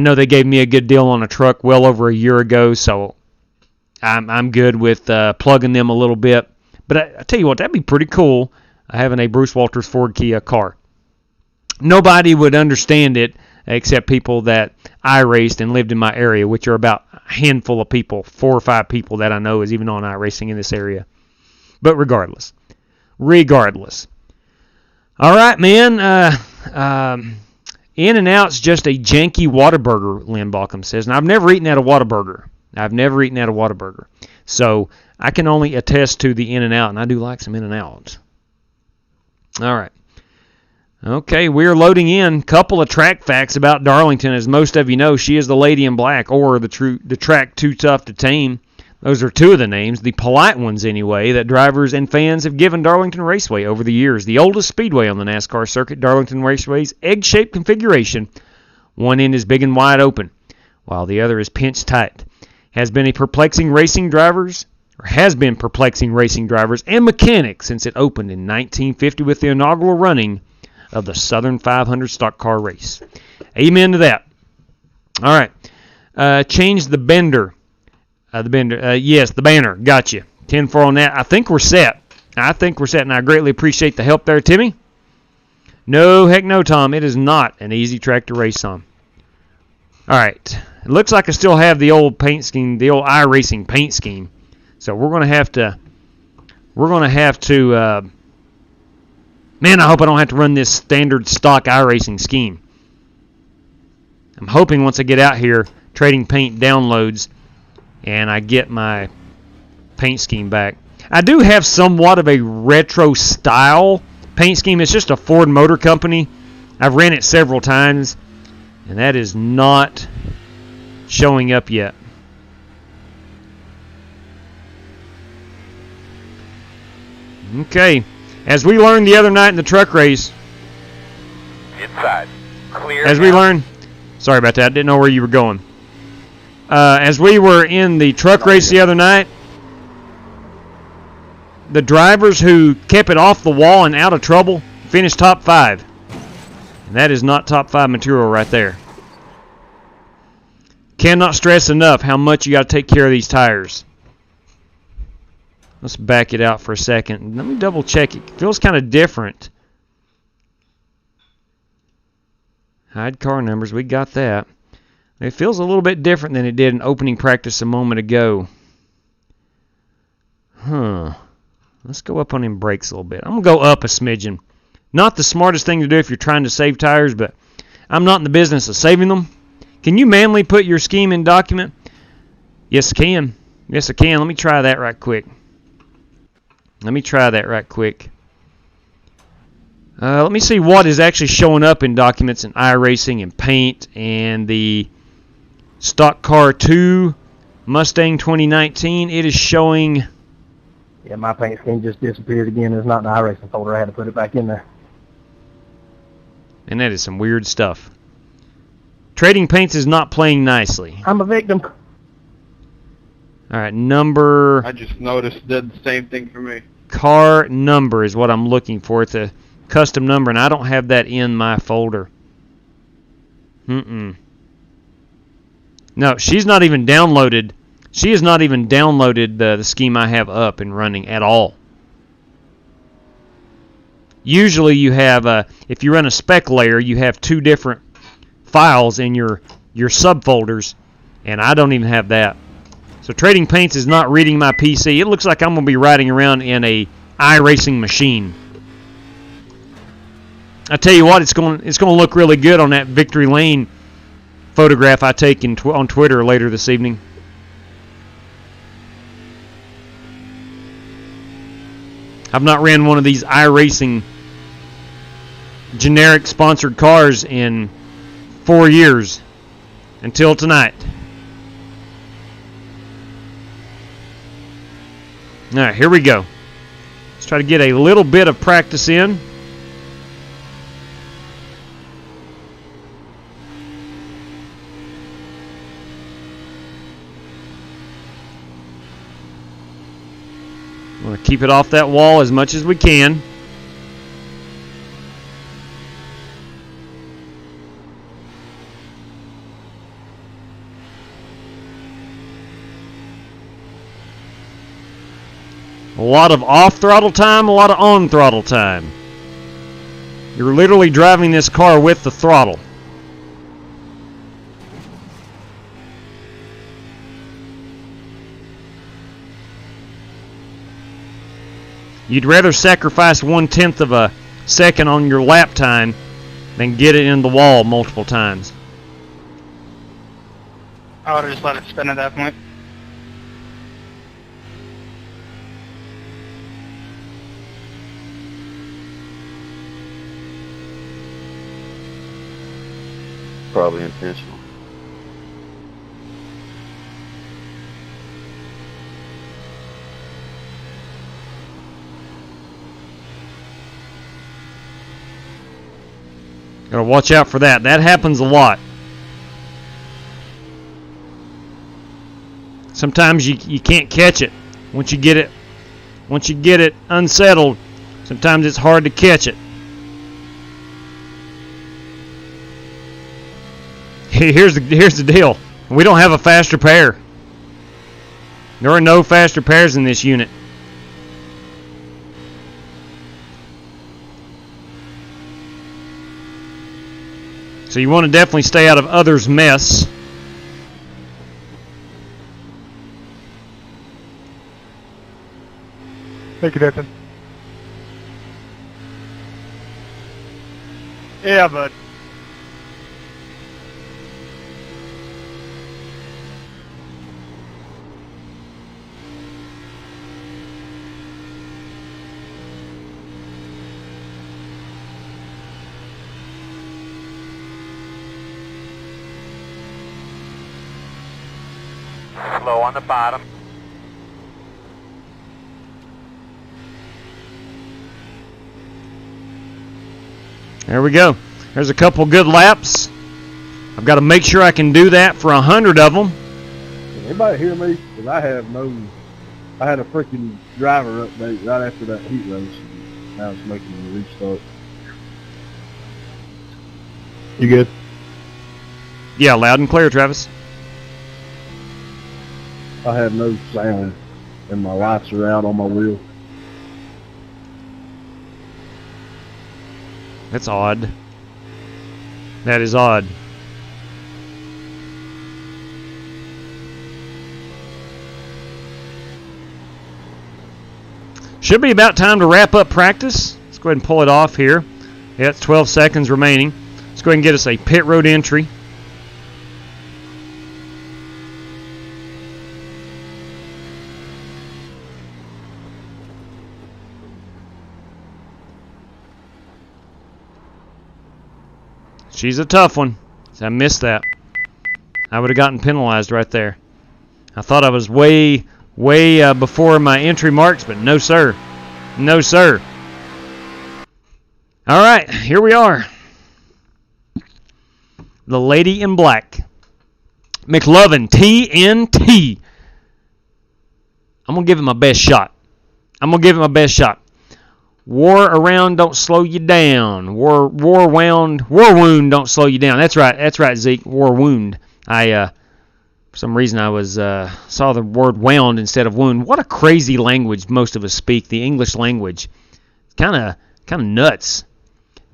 know they gave me a good deal on a truck well over a year ago, so I'm good with plugging them a little bit. But I tell you what, that'd be pretty cool, having a Bruce Walters Ford Kia car. Nobody would understand it except people that I raced and lived in my area, which are about a handful of people, 4 or 5 people that I know is even on iRacing in this area. But regardless. All right, man. In-N-Out's just a janky Whataburger, Lynn Balcom says. And I've never eaten at a Whataburger. So I can only attest to the In-N-Out, and I do like some In-N-Outs. All right. Okay, we're loading in. Couple of track facts about Darlington. As most of you know, she is the lady in black, or the track too tough to tame. Those are 2 of the names, the polite ones anyway, that drivers and fans have given Darlington Raceway over the years. The oldest speedway on the NASCAR circuit, Darlington Raceway's egg-shaped configuration. One end is big and wide open, while the other is pinched tight. Has been perplexing racing drivers and mechanics since it opened in 1950 with the inaugural running of the Southern 500 stock car race. Amen to that. All right. Change the bender. Yes, the banner. Gotcha. 10-4 on that. I think we're set, and I greatly appreciate the help there, Timmy. No, heck no, Tom. It is not an easy track to race on. All right. It looks like I still have the old paint scheme, the old iRacing paint scheme. So we're going to have to, man, I hope I don't have to run this standard stock iRacing scheme. I'm hoping once I get out here, Trading Paint downloads, and I get my paint scheme back. I do have somewhat of a retro style paint scheme. It's just a Ford Motor Company. I've ran it several times, and that is not showing up yet. Okay, as we learned the other night in the truck race, Inside. Clear. as we learned, sorry about that, didn't know where you were going. As we were in the truck race the other night, the drivers who kept it off the wall and out of trouble finished top 5. And that is not top 5 material right there. Cannot stress enough how much you got to take care of these tires. Let's back it out for a second. Let me double check it. It feels kind of different. Hide car numbers. We got that. It feels a little bit different than it did in opening practice a moment ago. Let's go up on them brakes a little bit. I'm going to go up a smidgen. Not the smartest thing to do if you're trying to save tires, but I'm not in the business of saving them. Can you manually put your scheme in document? Yes, I can. Yes, I can. Let me try that right quick. Let me see what is actually showing up in documents in iRacing and Paint and the Stock Car 2 Mustang 2019. It is showing... Yeah, my paint scheme just disappeared again. It's not in the iRacing folder. I had to put it back in there. And that is some weird stuff. Trading Paints is not playing nicely. I'm a victim. All right, number. I just noticed did the same thing for me. Car number is what I'm looking for. It's a custom number, and I don't have that in my folder. No, she's not even downloaded. She has not even downloaded the scheme I have up and running at all. Usually you have, if you run a spec layer, you have 2 different files in your subfolders, and I don't even have that. So Trading Paints is not reading my PC. It looks like I'm going to be riding around in a iRacing machine. I tell you what, it's going to look really good on that Victory Lane photograph I take on Twitter later this evening. I've not ran one of these iRacing generic sponsored cars in 4 years until tonight. All right, here we go. Let's try to get a little bit of practice in. I'm going to keep it off that wall as much as we can. A lot of off-throttle time, a lot of on-throttle time. You're literally driving this car with the throttle. You'd rather sacrifice 1/10 of a second on your lap time than get it in the wall multiple times. I would have just let it spin at that point. Probably intentional. Gotta watch out for that. That happens a lot. Sometimes you can't catch it. Once you get it unsettled, sometimes it's hard to catch it. Here's the deal. We don't have a faster pair. There are no faster pairs in this unit. So you want to definitely stay out of others' mess. Thank you, Nathan. Yeah, bud. Low on the bottom. There we go. There's a couple good laps. I've got to make sure I can do that for 100 of them. Can anybody hear me? Because I had a freaking driver update right after that heat race. Now it's making me restart. You good? Yeah, loud and clear, Travis. I have no sound, and my lights are out on my wheel. That's odd. That is odd. Should be about time to wrap up practice. Let's go ahead and pull it off here. Yeah, it's 12 seconds remaining. Let's go ahead and get us a pit road entry. She's a tough one. I missed that. I would have gotten penalized right there. I thought I was way before my entry marks, but no, sir. No, sir. All right, here we are. The lady in black. McLovin TNT. I'm going to give it my best shot. War around don't slow you down. War wound don't slow you down. That's right, Zeke. War wound. For some reason I was saw the word wound instead of wound. What a crazy language most of us speak, the English language. Kind of nuts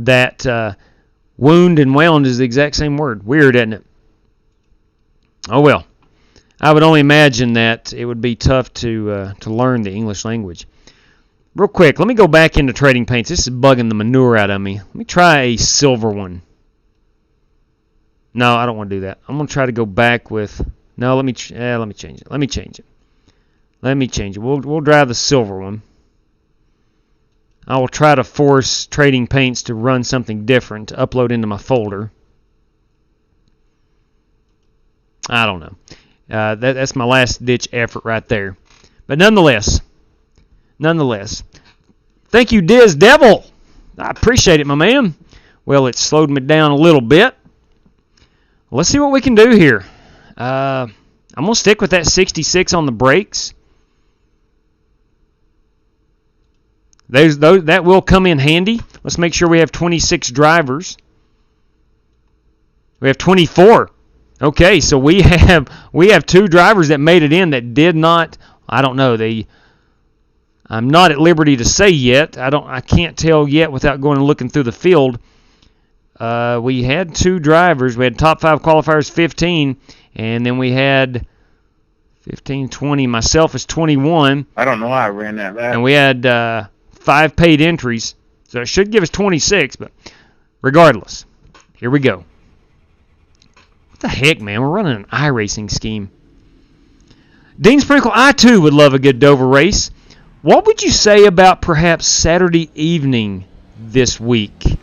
that wound and wound is the exact same word. Weird, isn't it? Oh well. I would only imagine that it would be tough to learn the English language. Real quick, let me go back into trading paints. This is bugging the manure out of me. Let me try a silver one. No, I don't want to do that. I'm going to try to go back with... No, let me change it. Let me change it. We'll drive the silver one. I will try to force trading paints to run something different to upload into my folder. I don't know. That's my last ditch effort right there. But nonetheless, thank you, Diz Devil. I appreciate it, my man. Well, it slowed me down a little bit. Let's see what we can do here. I'm going to stick with that 66 on the brakes. That will come in handy. Let's make sure we have 26 drivers. We have 24. Okay, so we have 2 drivers that made it in that did not. I don't know. I'm not at liberty to say yet. I can't tell yet without going and looking through the field. We had 2 drivers. We had top 5 qualifiers, 15, and then we had 15, 20. Myself is 21. I don't know why I ran that lap. And we had 5 paid entries, so it should give us 26. But regardless, here we go. What the heck, man? We're running an iRacing scheme. Dean Sprinkle, I too would love a good Dover race. What would you say about perhaps Saturday evening this week?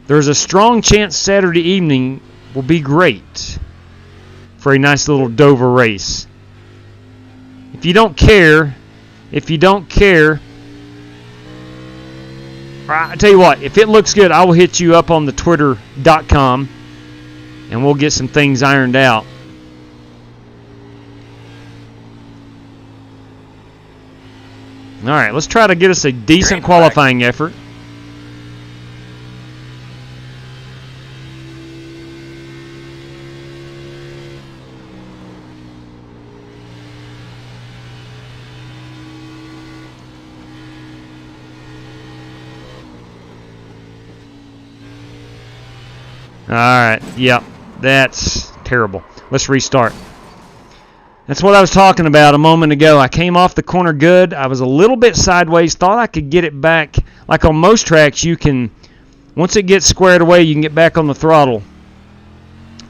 There's a strong chance Saturday evening will be great for a nice little Dover race. If you don't care, I tell you what, if it looks good, I will hit you up on the twitter.com and we'll get some things ironed out. All right, let's try to get us a decent qualifying effort. All right, yep, that's terrible. Let's restart. That's what I was talking about a moment ago. I came off the corner good. I was a little bit sideways. Thought I could get it back. Like on most tracks, you can, once it gets squared away, you can get back on the throttle.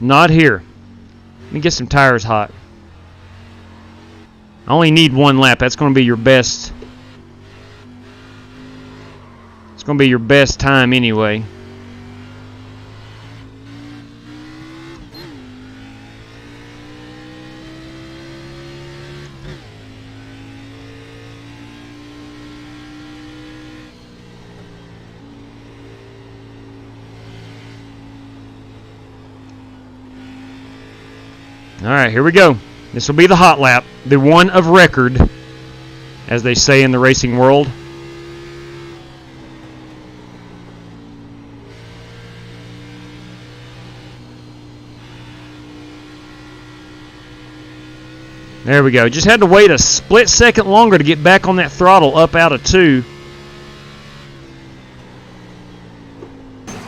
Not here. Let me get some tires hot. I only need 1 lap. That's going to be your best. It's going to be your best time anyway. All right, here we go. This will be the hot lap, the one of record, as they say in the racing world. There we go. Just had to wait a split second longer to get back on that throttle up out of 2.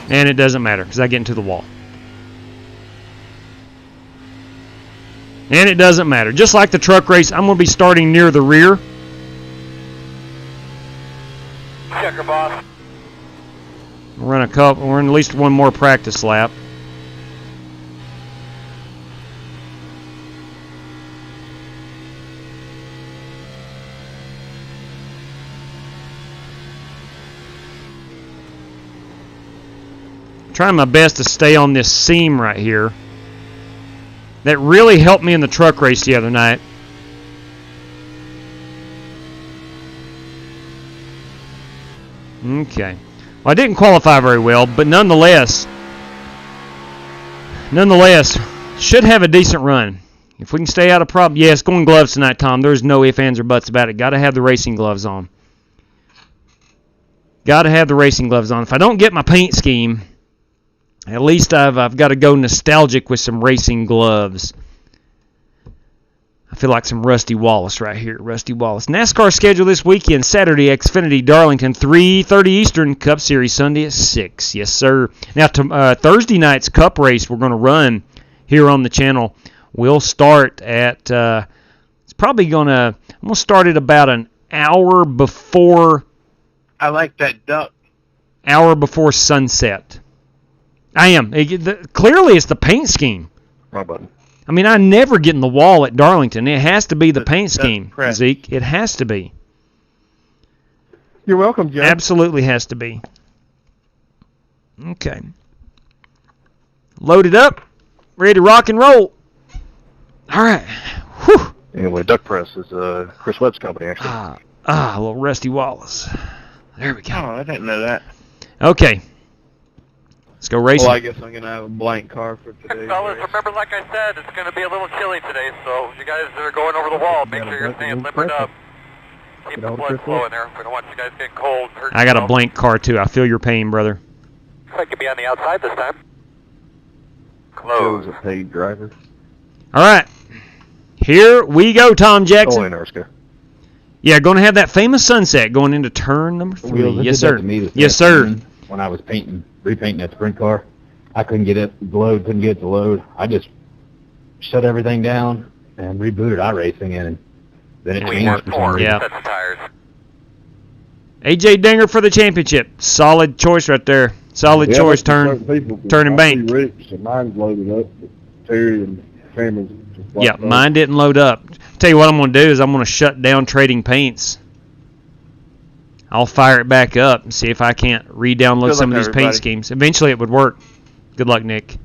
And it doesn't matter because I get into the wall. And it doesn't matter. Just like the truck race, I'm going to be starting near the rear. Checker, boss. We'll run at least 1 more practice lap. Trying my best to stay on this seam right here. That really helped me in the truck race the other night. Okay. Well, I didn't qualify very well, but nonetheless, should have a decent run. If we can stay out of problem, yes, going gloves tonight, Tom. There's no ifs, ands, or buts about it. Got to have the racing gloves on. Got to have the racing gloves on. If I don't get my paint scheme, at least I've got to go nostalgic with some racing gloves. I feel like some Rusty Wallace right here. Rusty Wallace. NASCAR schedule this weekend. Saturday, Xfinity, Darlington, 3:30 Eastern. Cup Series Sunday at 6. Yes, sir. Now, Thursday night's Cup race we're going to run here on the channel. We'll start at, it's probably going to, I'm going to start at about an hour before. I like that duck. Hour before sunset. I am. Clearly, it's the paint scheme. Wrong button. I mean, I never get in the wall at Darlington. It has to be the paint scheme, Zeke. It has to be. You're welcome, Joe. Absolutely has to be. Okay. Loaded up. Ready to rock and roll. All right. Whew. Anyway, Duck Press is Chris Webb's company, actually. A little Rusty Wallace. There we go. Oh, I didn't know that. Okay. Let's go racing. Well, I guess I'm going to have a blank car for today. Fellas, remember, like I said, it's going to be a little chilly today, so you guys that are going over the wall, make sure you're staying limbered up. Keep the blood flowing there. We don't want you guys getting cold. I got a blank car, too. I feel your pain, brother. I could be on the outside this time. Close. Joe's a paid driver. All right. Here we go, Tom Jackson. Oh, in Erskine. Yeah, going to have that famous sunset going into turn number 3. Yes, sir. Yes, sir. When I was repainting that sprint car, I couldn't get it to load, couldn't get it to load. I just shut everything down and rebooted iRacing, and then it changed for some reason. Yeah. AJ Dinger for the championship. Solid choice right there. Solid choice. Turn and bank. Mine's loaded up. Terry and Cameron's just yeah, mine didn't load up. Tell you what I'm going to do is I'm going to shut down Trading Paints. I'll fire it back up and see if I can't re-download some of these paint schemes. Eventually it would work. Good luck, Nick.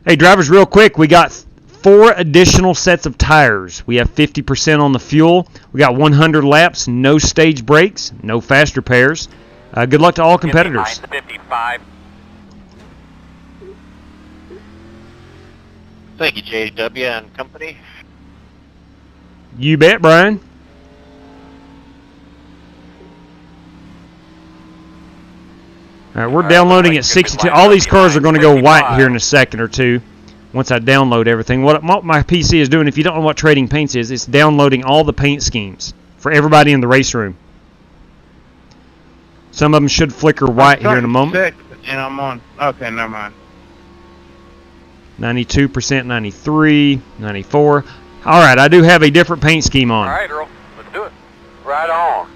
Hey, drivers, real quick, we got 4 additional sets of tires. We have 50% on the fuel. We got 100 laps, no stage breaks, no fast repairs. Good luck to all competitors. 55. Thank you, JW and company. You bet, Brian. All right, we're downloading at 62. All these cars are going to go white here in a second or two once I download everything. What my PC is doing, if you don't know what Trading Paints is, it's downloading all the paint schemes for everybody in the race room. Some of them should flicker white here in a moment. And I'm on. Okay, never mind. 92%, 93, 94. All right, I do have a different paint scheme on. All right, Earl, let's do it. Right on.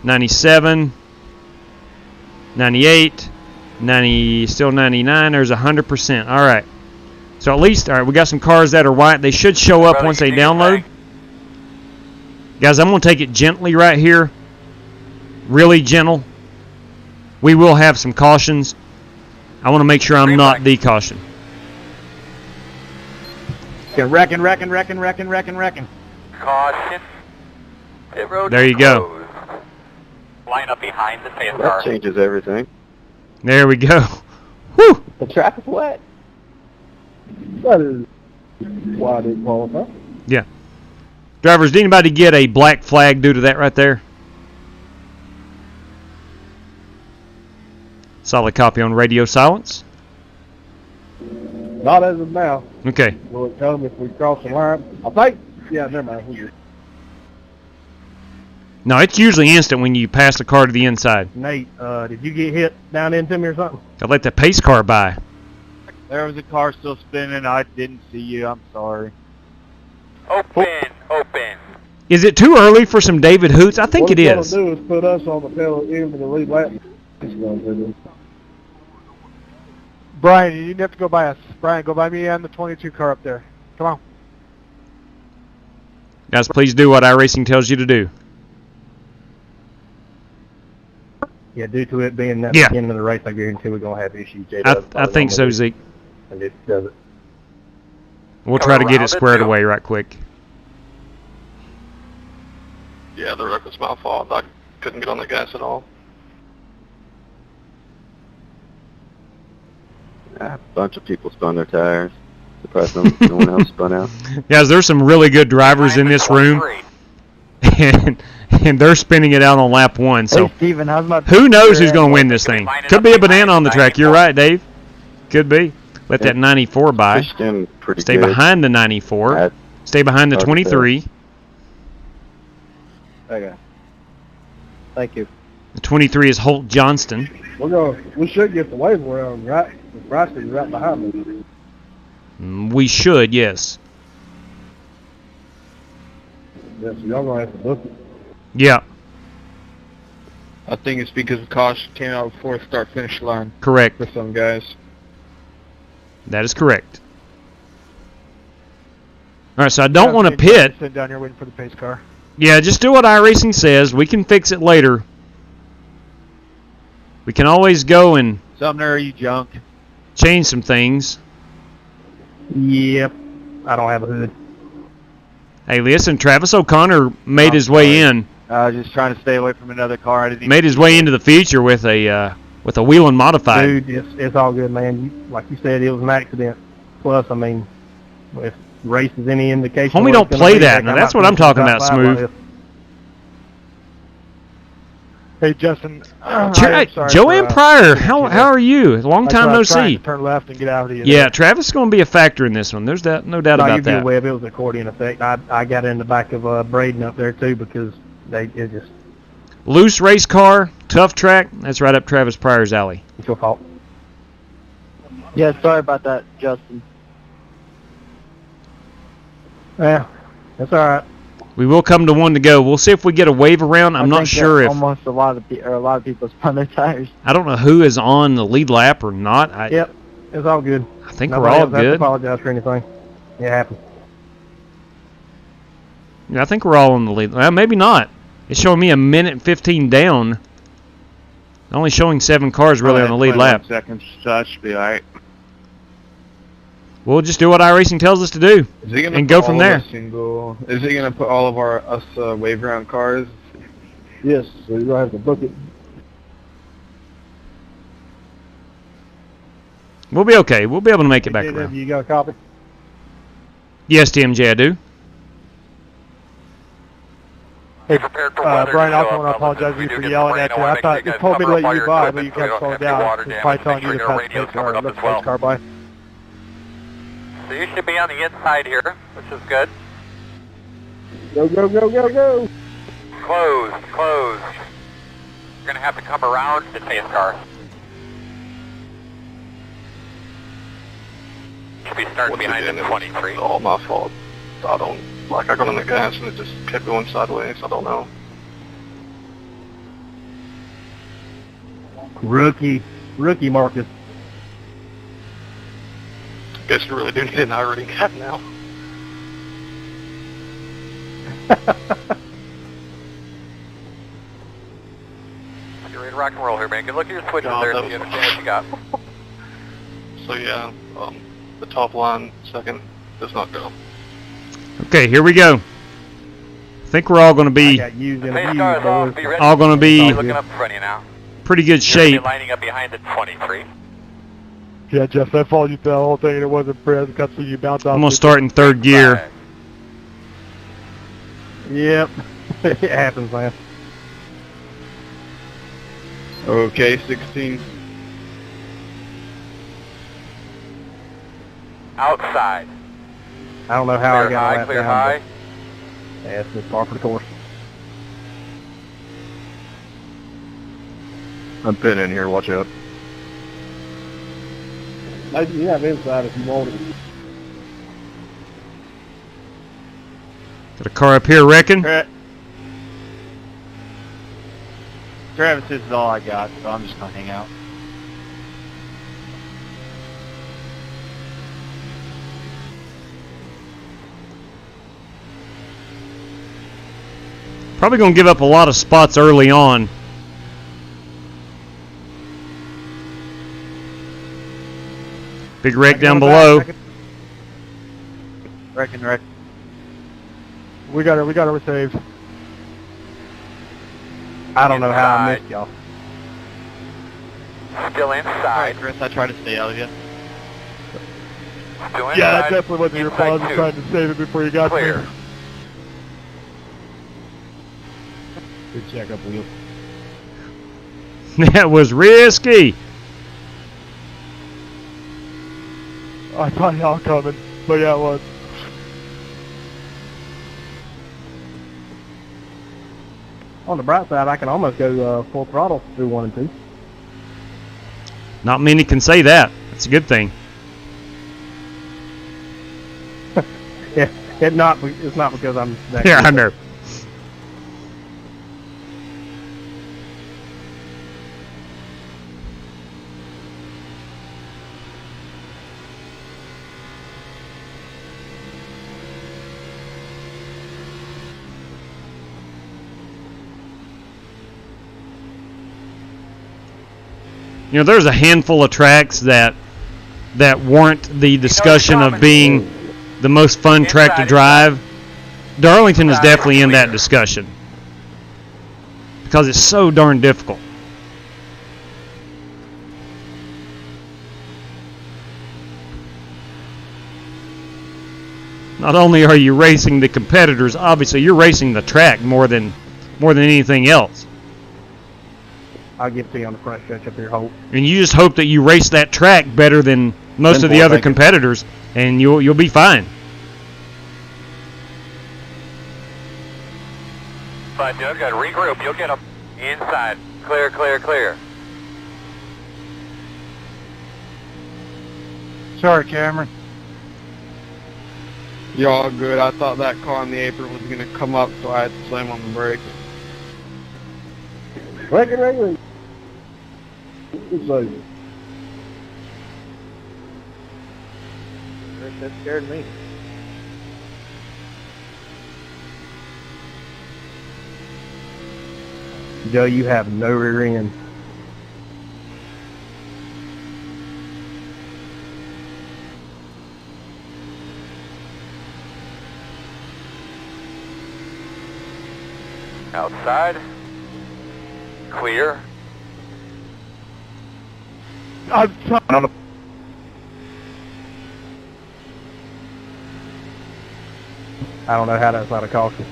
97, 98, 90, still 99. There's 100%. All right. So at least, all right, we got some cars that are white. They should show up once they download. Guys, I'm going to take it gently right here. Really gentle. We will have some cautions. I want to make sure I'm not the caution. Wrecking. Caution. Pit road there you go. Line up behind the safe That car. changes everything. There we go. Whew. The track is wet. That is why I didn't qualify. Yeah. Drivers, did anybody get a black flag due to that right there? Solid copy on radio silence. Not as of now. Okay. Will it come if we cross the line? I think. Yeah, never mind. No, it's usually instant when you pass the car to the inside. Nate, did you get hit down into me or something? I let the pace car by. There was a car still spinning. I didn't see you. I'm sorry. Open. Is it too early for some David Hoots? I think it is. What it's going to do is put us on the tail end of the lead lap. Brian, you didn't have to go by us. Brian, go by me and the 22 car up there. Come on. Guys, please do what iRacing tells you to do. Yeah, due to it being at the beginning of the race, I guarantee we're going to have issues. I think so, Zeke. And it does it. We'll try to get it squared away right quick. Yeah, the wreck was my fault. I couldn't get on the gas at all. A bunch of people spun their tires. Surprised no one else spun out. Guys, there's some really good drivers in this room, and they're spinning it out on lap 1. So Hey, Steven, how's my who knows who's going to win this thing? Could be a banana on the track. You're right, Dave. Could be. Let that 94 by. Stay behind the 94. Stay behind the 23. Okay. Thank you. The 23 is Holt Johnston. We should get the wave around, right? The Bryce is right behind me. We should, yes. Yeah, so y'all gonna have to book it. Yeah. I think it's because the caution came out before the start-finish line. Correct. For some guys. That is correct. All right, so I don't want to pit. Sitting down here waiting for the pace car. Yeah, just do what iRacing says. We can fix it later. We can always go and Sumner, you junk. change some things. Yep. I don't have a hood. Hey, listen, Travis O'Connor made his way in. I was just trying to stay away from another car. I didn't Made his way into the feature with a wheel and modified. Dude, it's all good, man. Like you said, it was an accident. Plus, I mean, if race is any indication... Homie, don't play that. Now, that's what I'm talking about, Smooth. Hey, Justin. Joanne Pryor, how are you? Long time no see. To turn left and get out of the... Yeah, Travis is going to be a factor in this one. There's no doubt about that. Webb, it was accordion effect. I got in the back of Braden up there, too, because it just... Loose race car, tough track. That's right up Travis Pryor's alley. It's your fault. Yeah, sorry about that, Justin. Yeah, that's all right. We will come to one to go. We'll see if we get a wave around. I'm not sure if almost a lot of people spun their tires. I don't know who is on the lead lap or not. Yep, it's all good. I think we're all good. Apologize for anything. It happened. Yeah, I think we're all on the lead. Well, maybe not. It's showing me a minute and 15 down. Only showing 7 cars really on the lead lap. Seconds, so that should be all right. We'll just do what iRacing tells us to do and go from there. Is he going to put all of us wave around cars? Yes, so you're going to have to book it. We'll be okay. We'll be able to make it back around. You got a copy? Yes, TMJ, I do. Hey, Brian, I also want to apologize to you for yelling at you. I thought you told me to let you by, but you kept slowing down. I was probably telling you to pass the pace car. Let the pace car by. So you should be on the inside here, which is good. Go, go, go, go, go! Closed. You're going to have to come around the pace car. Should be starting behind the 23. It's all my fault. I got on the gas and it just kept going sideways. I don't know. Rookie Marcus. Guess you really do need an iRacing cap now. You're ready to rock and roll here, man. Good look at your switches there so you understand what you got. So yeah, the top line second does not go. Okay, here we go. I think we're all going to be looking up in front of you now. Pretty good shape. Lining up behind the 23. Yeah, Jeff, I followed you through the whole thing and it wasn't fair. The cutscene you bounced off. I'm going to start in 3rd gear. Yep, it happens, man. Okay, 16. Outside. I don't know how clear I got high, that clear down, high. Yeah, it's just par for the course. I'm pitting in here, watch out. Maybe you have inside if you want it. Got a car up here, reckon? Travis, this is all I got, so I'm just going to hang out. Probably going to give up a lot of spots early on. Big wreck down below. Wreck. We got her saved. I don't know how I missed y'all. Still inside. Alright, Chris, I try to stay out of you. Still inside. Yeah, that definitely wasn't your fault. I was trying to save it before you got Clear. there. Good check up wheel. That was risky. I thought y'all coming, but yeah, it was. On the bright side, I can almost go full throttle through 1 and 2. Not many can say that. That's a good thing. Yeah, it's not because I'm that Yeah, good. I know. You know, there's a handful of tracks that warrant the discussion of being the most fun track to drive. Darlington is definitely in that discussion because it's so darn difficult. Not only are you racing the competitors, obviously you're racing the track more than anything else. I'll give it to you on the front stretch up here, Hope. And you just hope that you race that track better than most of the other competitors, and you'll be fine. Fine, Doug. Got to regroup. You'll get them inside. Clear, clear, clear. Sorry, Cameron. You're all good. I thought that car on the apron was going to come up, so I had to slam on the brakes. Reckon. It's over. That scared me. Joe, you have no rear end. Outside. Clear. I'm trying on the. I don't know how that's not a caution.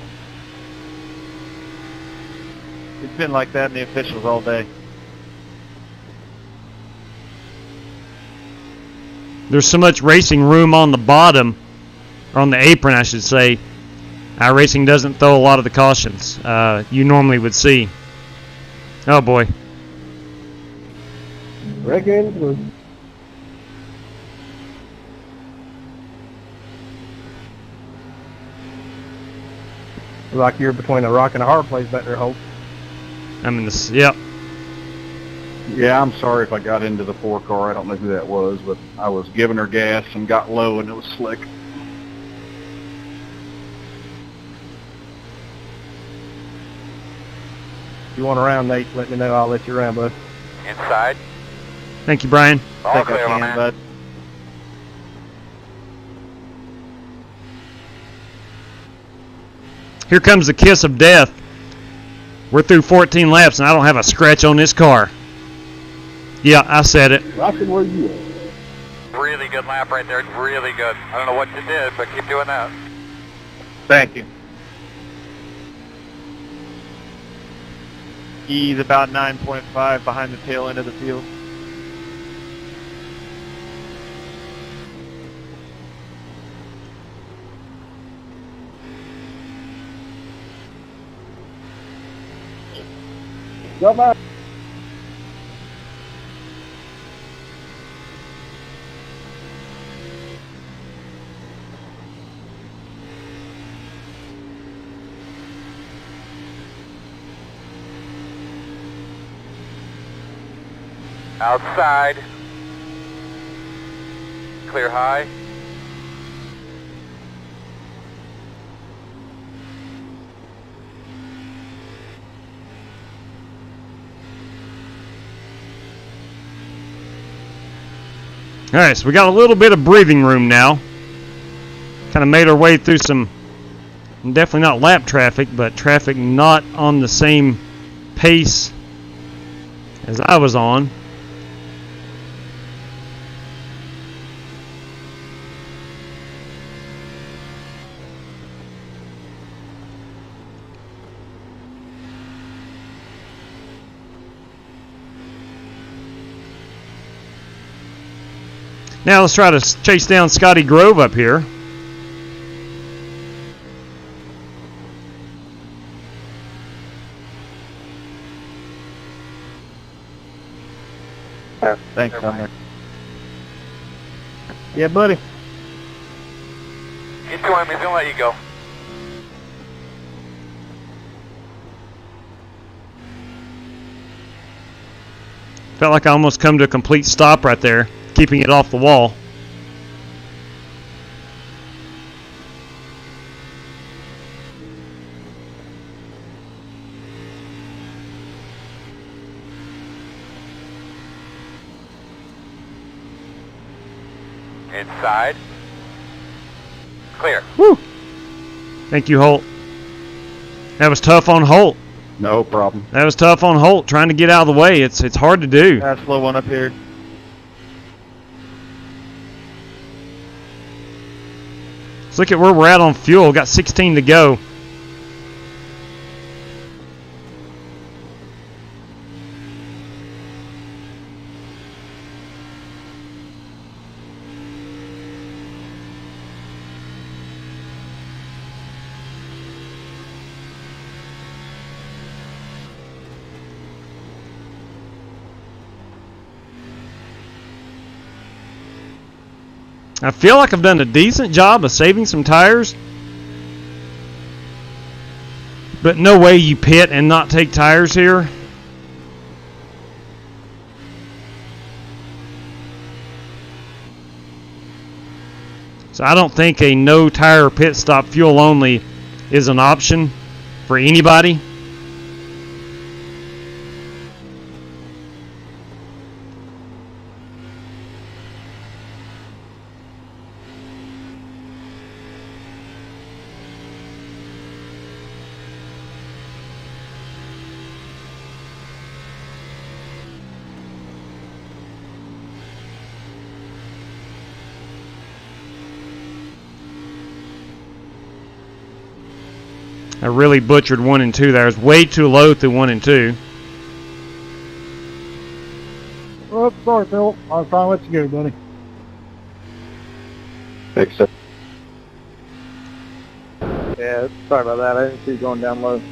It's been like that in the officials all day. There's so much racing room on the bottom, or on the apron, I should say. iRacing doesn't throw a lot of the cautions you normally would see. Oh boy. Reckon. Like you're between a rock and a hard place back there, Hope. I'm in this. Yep. Yeah, I'm sorry if I got into the 4 car. I don't know who that was, but I was giving her gas and got low and it was slick. If you want to round, Nate, let me know. I'll let you round, bud. Inside. Thank you, Brian. All clear, my man. Bud. Here comes the kiss of death. We're through 14 laps, and I don't have a scratch on this car. Yeah, I said it. Rockin', where you at? Really good lap right there. Really good. I don't know what you did, but keep doing that. Thank you. He's about 9.5 behind the tail end of the field. Go back. Outside. Clear high. All right, so we got a little bit of breathing room now. Kind of made our way through some, definitely not lap traffic, but traffic not on the same pace as I was on. Now let's try to chase down Scotty Grove up here. Thanks, Hunter. Yeah, buddy. Get to him, he's gonna let you go. Felt like I almost come to a complete stop right there, keeping it off the wall. Inside. Clear. Woo! Thank you, Holt. That was tough on Holt. No problem. That was tough on Holt, trying to get out of the way. It's hard to do. That's slow one up here. Let's look at where we're at on fuel. Got 16 to go. I feel like I've done a decent job of saving some tires, but no way you pit and not take tires here. So I don't think a no tire pit stop fuel only is an option for anybody. I really butchered 1 and 2 there. I was way too low through 1 and 2. Oh, sorry, Phil. I was trying to let you go, buddy. Fix it. Yeah, sorry about that. I didn't see you going down low.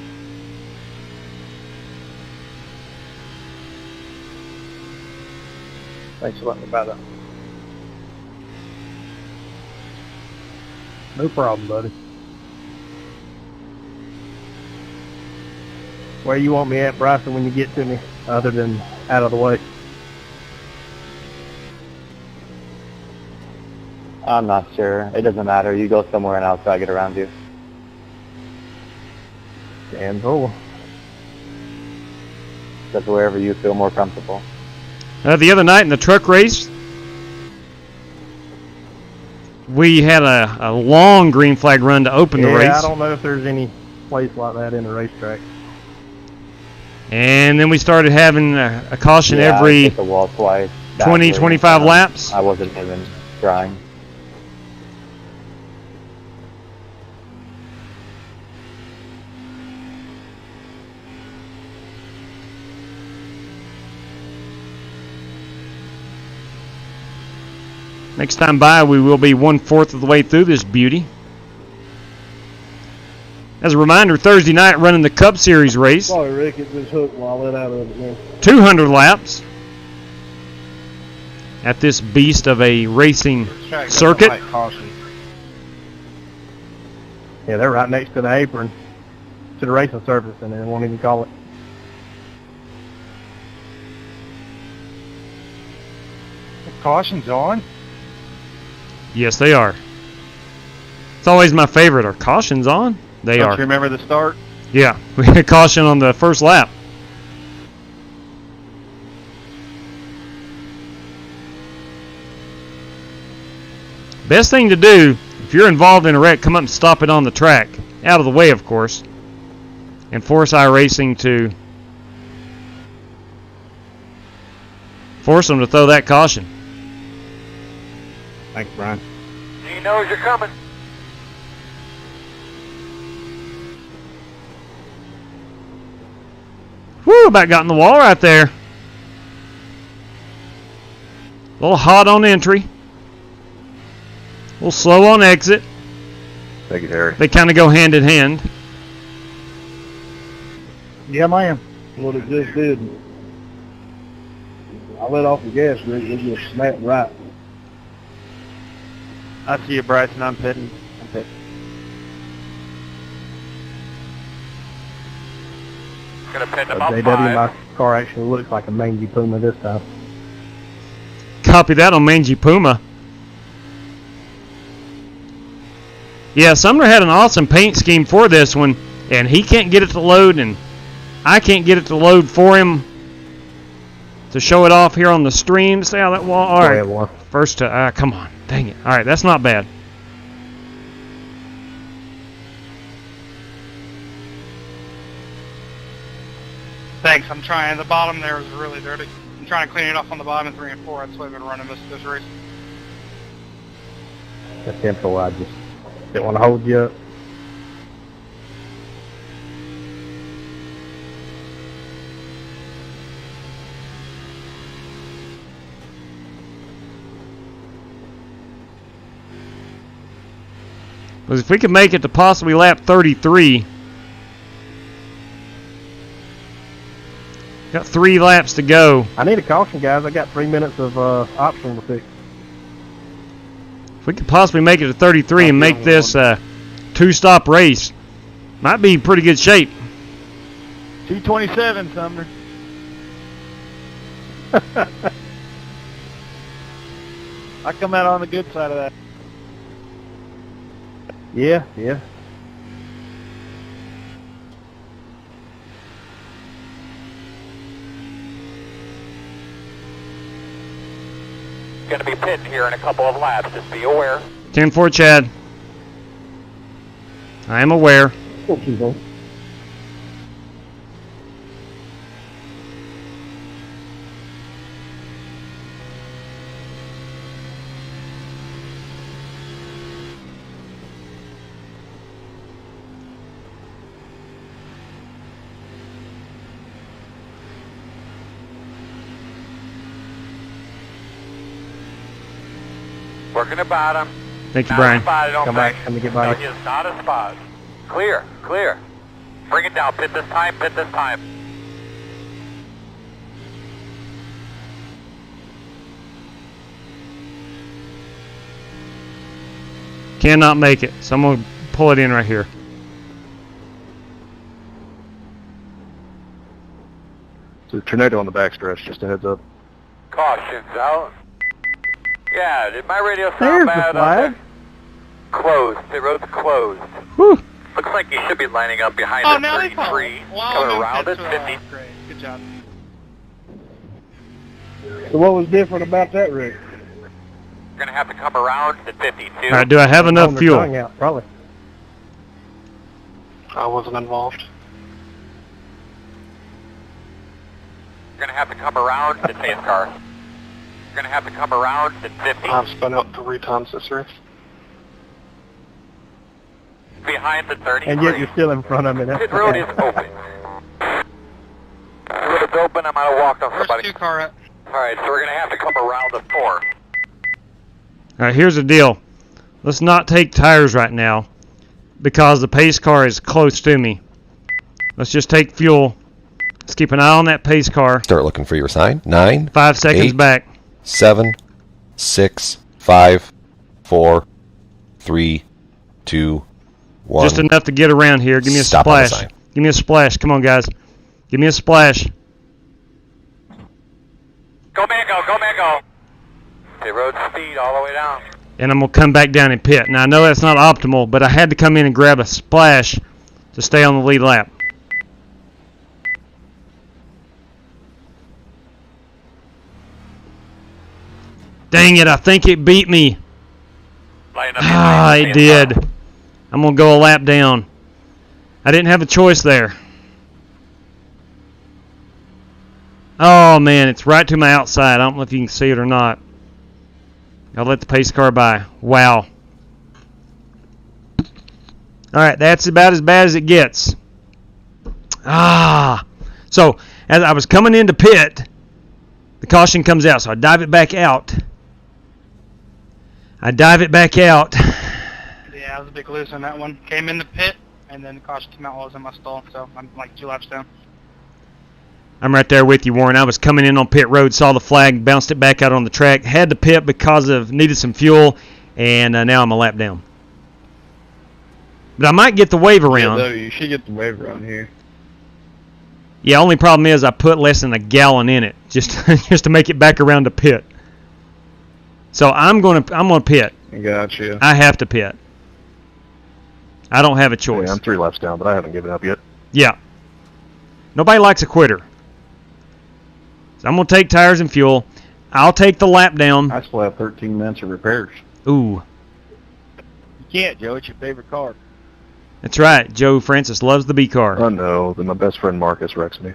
Thanks for letting me buy that. No problem, buddy. Where you want me at, Bryson, when you get to me, other than out of the way? I'm not sure. It doesn't matter. You go somewhere and I'll try to get around you. And cool. Just wherever you feel more comfortable. The other night in the truck race, we had a long green flag run to open the race. Yeah, I don't know if there's any place like that in the racetrack. And then we started having a caution every I hit the wall twice, 20, 25 laps. I wasn't even trying. Next time by, we will be 1/4 of the way through this beauty. As a reminder, Thursday night running the Cup Series race. Sorry, Rick, it just hooked while I let out of it now. 200 laps at this beast of a racing circuit. Yeah, they're right next to the apron, to the racing surface, and they won't even call it. The caution's on? Yes, they are. It's always my favorite. Are cautions on? They Don't are. you remember the start? Yeah, we had a caution on the first lap. Best thing to do, if you're involved in a wreck, come up and stop it on the track. Out of the way, of course. And force iRacing to force them to throw that caution. Thanks, Brian. He knows you're coming. Woo, about got in the wall right there. A little hot on entry. A little slow on exit. Thank you, Harry. They kind of go hand in hand. Yeah, ma'am. What it just did. I let off the gas, Rick. It just snapped right. I see you, Bryson. I'm pitting. Gonna pit in about JW, 5. my car actually looks like a mangy Puma this time. Copy that on Mangy Puma. Yeah, Sumner had an awesome paint scheme for this one, and he can't get it to load, and I can't get it to load for him to show it off here on the stream. See how that wall? All right, first to come on, dang it! All right, that's not bad. Thanks. I'm trying. The bottom there is really dirty. I'm trying to clean it off on the bottom in 3 and 4. That's why I've been running this race. The tempo, I just didn't want to hold you up. Because if we could make it to possibly lap 33, got 3 laps to go. I need a caution, guys. I got 3 minutes of option to fix. If we could possibly make it to 33 and make this a 2-stop race, might be in pretty good shape. 227, Sumner. I come out on the good side of that. Yeah. Gonna be pitting here in a couple of laps. Just be aware. 10-4, Chad. I am aware. Working the bottom. Thank you, Brian. Come back. Let me get by. It is not a spot. Clear. Bring it down. Pit this time. Cannot make it. So I'm going to pull it in right here. There's a tornado on the backstretch, just a heads up. Caution's out. Yeah, did my radio sound There's bad? the flag. Closed. The road's closed. Whew. Looks like you should be lining up behind Oh, the now they 33. Wow, Coming around it, 50. Great. Good job. So what was different about that, Rick? You're going to have to come around to 52. All right, do I have enough fuel? Out, probably. I wasn't involved. You're going to have to come around to Nascar. You're going to have to come around to 50. I've spun out 3 times this race. Behind the 33. And yet you're still in front of me. Pit road is open. The road is open. I might have walked on somebody. Where's 2 car at? Alright, so we're going to have to come around the 4. All right, here's the deal. Let's not take tires right now because the pace car is close to me. Let's just take fuel. Let's keep an eye on that pace car. Start looking for your sign. 9. 5 seconds 8, back. 7, 6, 5, 4, 3, 2, 1. Just enough to get around here. Give me a Stop on the splash. sign. Give me a splash. Come on, guys. Give me a splash. Go Mango! Pit road speed all the way down. And I'm going to come back down and pit. Now, I know that's not optimal, but I had to come in and grab a splash to stay on the lead lap. Dang it, I think it beat me. It did. I'm going to go a lap down. I didn't have a choice there. Oh, man, it's right to my outside. I don't know if you can see it or not. I'll let the pace car by. Wow. All right, that's about as bad as it gets. So, as I was coming into pit, the caution comes out, so I dive it back out. I dive it back out. Yeah, I was a big loser on that one. Came in the pit, and then the caution came out while I was in my stall, so I'm like 2 laps down. I'm right there with you, Warren. I was coming in on pit road, saw the flag, bounced it back out on the track, had to pit because of needed some fuel, and now I'm a lap down. But I might get the wave around. Yeah, you should get the wave around here. Yeah, only problem is I put less than a gallon in it just to make it back around to pit. So I'm gonna pit. Gotcha. I have to pit. I don't have a choice. Yeah, I'm 3 laps down, but I haven't given up yet. Yeah. Nobody likes a quitter. So I'm going to take tires and fuel. I'll take the lap down. I still have 13 minutes of repairs. Ooh. You can't, Joe. It's your favorite car. That's right. Joe Francis loves the B car. Oh no, then my best friend Marcus wrecks me.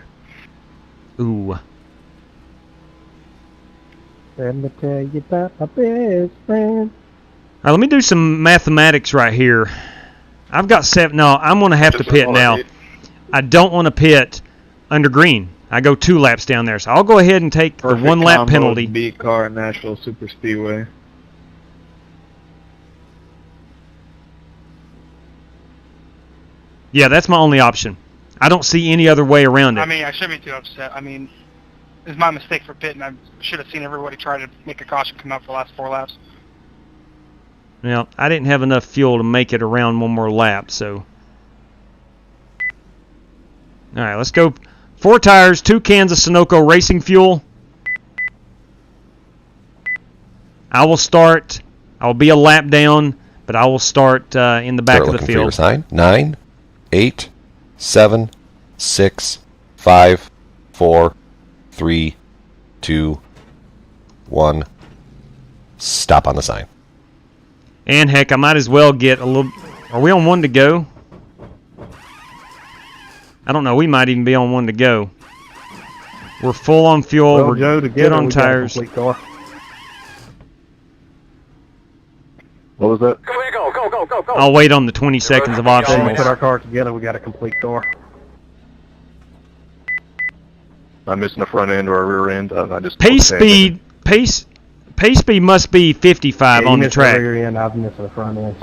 Ooh. Let me tell you about my best friend. All right, let me do some mathematics right here. I've got 7. No, I'm going to have to pit now. I don't want to pit under green. I go 2 laps down there, so I'll go ahead and take the 1 lap penalty. B car at Nashville Super Speedway. Yeah, that's my only option. I don't see any other way around it. I mean, I shouldn't be too upset. I mean, it's my mistake for pitting. I should have seen everybody try to make a caution come out for the last 4 laps. Now, I didn't have enough fuel to make it around 1 more lap, so. All right, let's go. 4 tires, 2 cans of Sunoco racing fuel. I will start. I will be a lap down, but I will start in the back of the looking for field. your sign. 9, 8, 7, 6, 5, 4, 3, 2, 1. Stop on the sign. And heck, I might as well get a little. Are we on 1 to go? I don't know. We might even be on 1 to go. We're full on fuel. Well, We're Joe, good on tires. What was that? Go. I'll wait on the 20 seconds of We optionals. put our cars together, we got a complete car. I'm missing the front end or a rear end. I just Pace speed must be 55 on the track. The rear end, I'm missing the front end.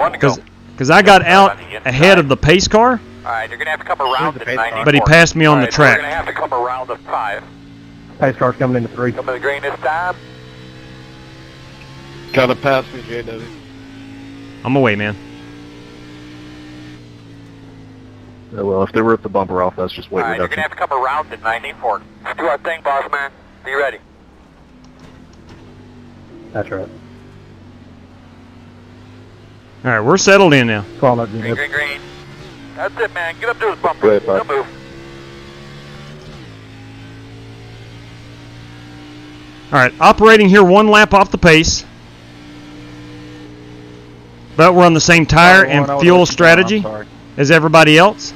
Because I got out ahead of the pace car, Alright, you're going to have to come around at 94. but he passed me on the We're track. going to have to come around at 5. Pace car's coming into 3. Come to the green this time. Gotta pass me, JW. I'm away, man. Yeah, well, if they rip the bumper off, that's just weight Alright, you're reduction. going to have to come around at 94. Let's do our thing, boss man. Be ready. That's right. All right, we're settled in now. Call up, Green. That's it, man. Get up to his bumper. Go ahead, Don't move. All right, operating here 1 lap off the pace. But we're on the same tire and fuel strategy as everybody else.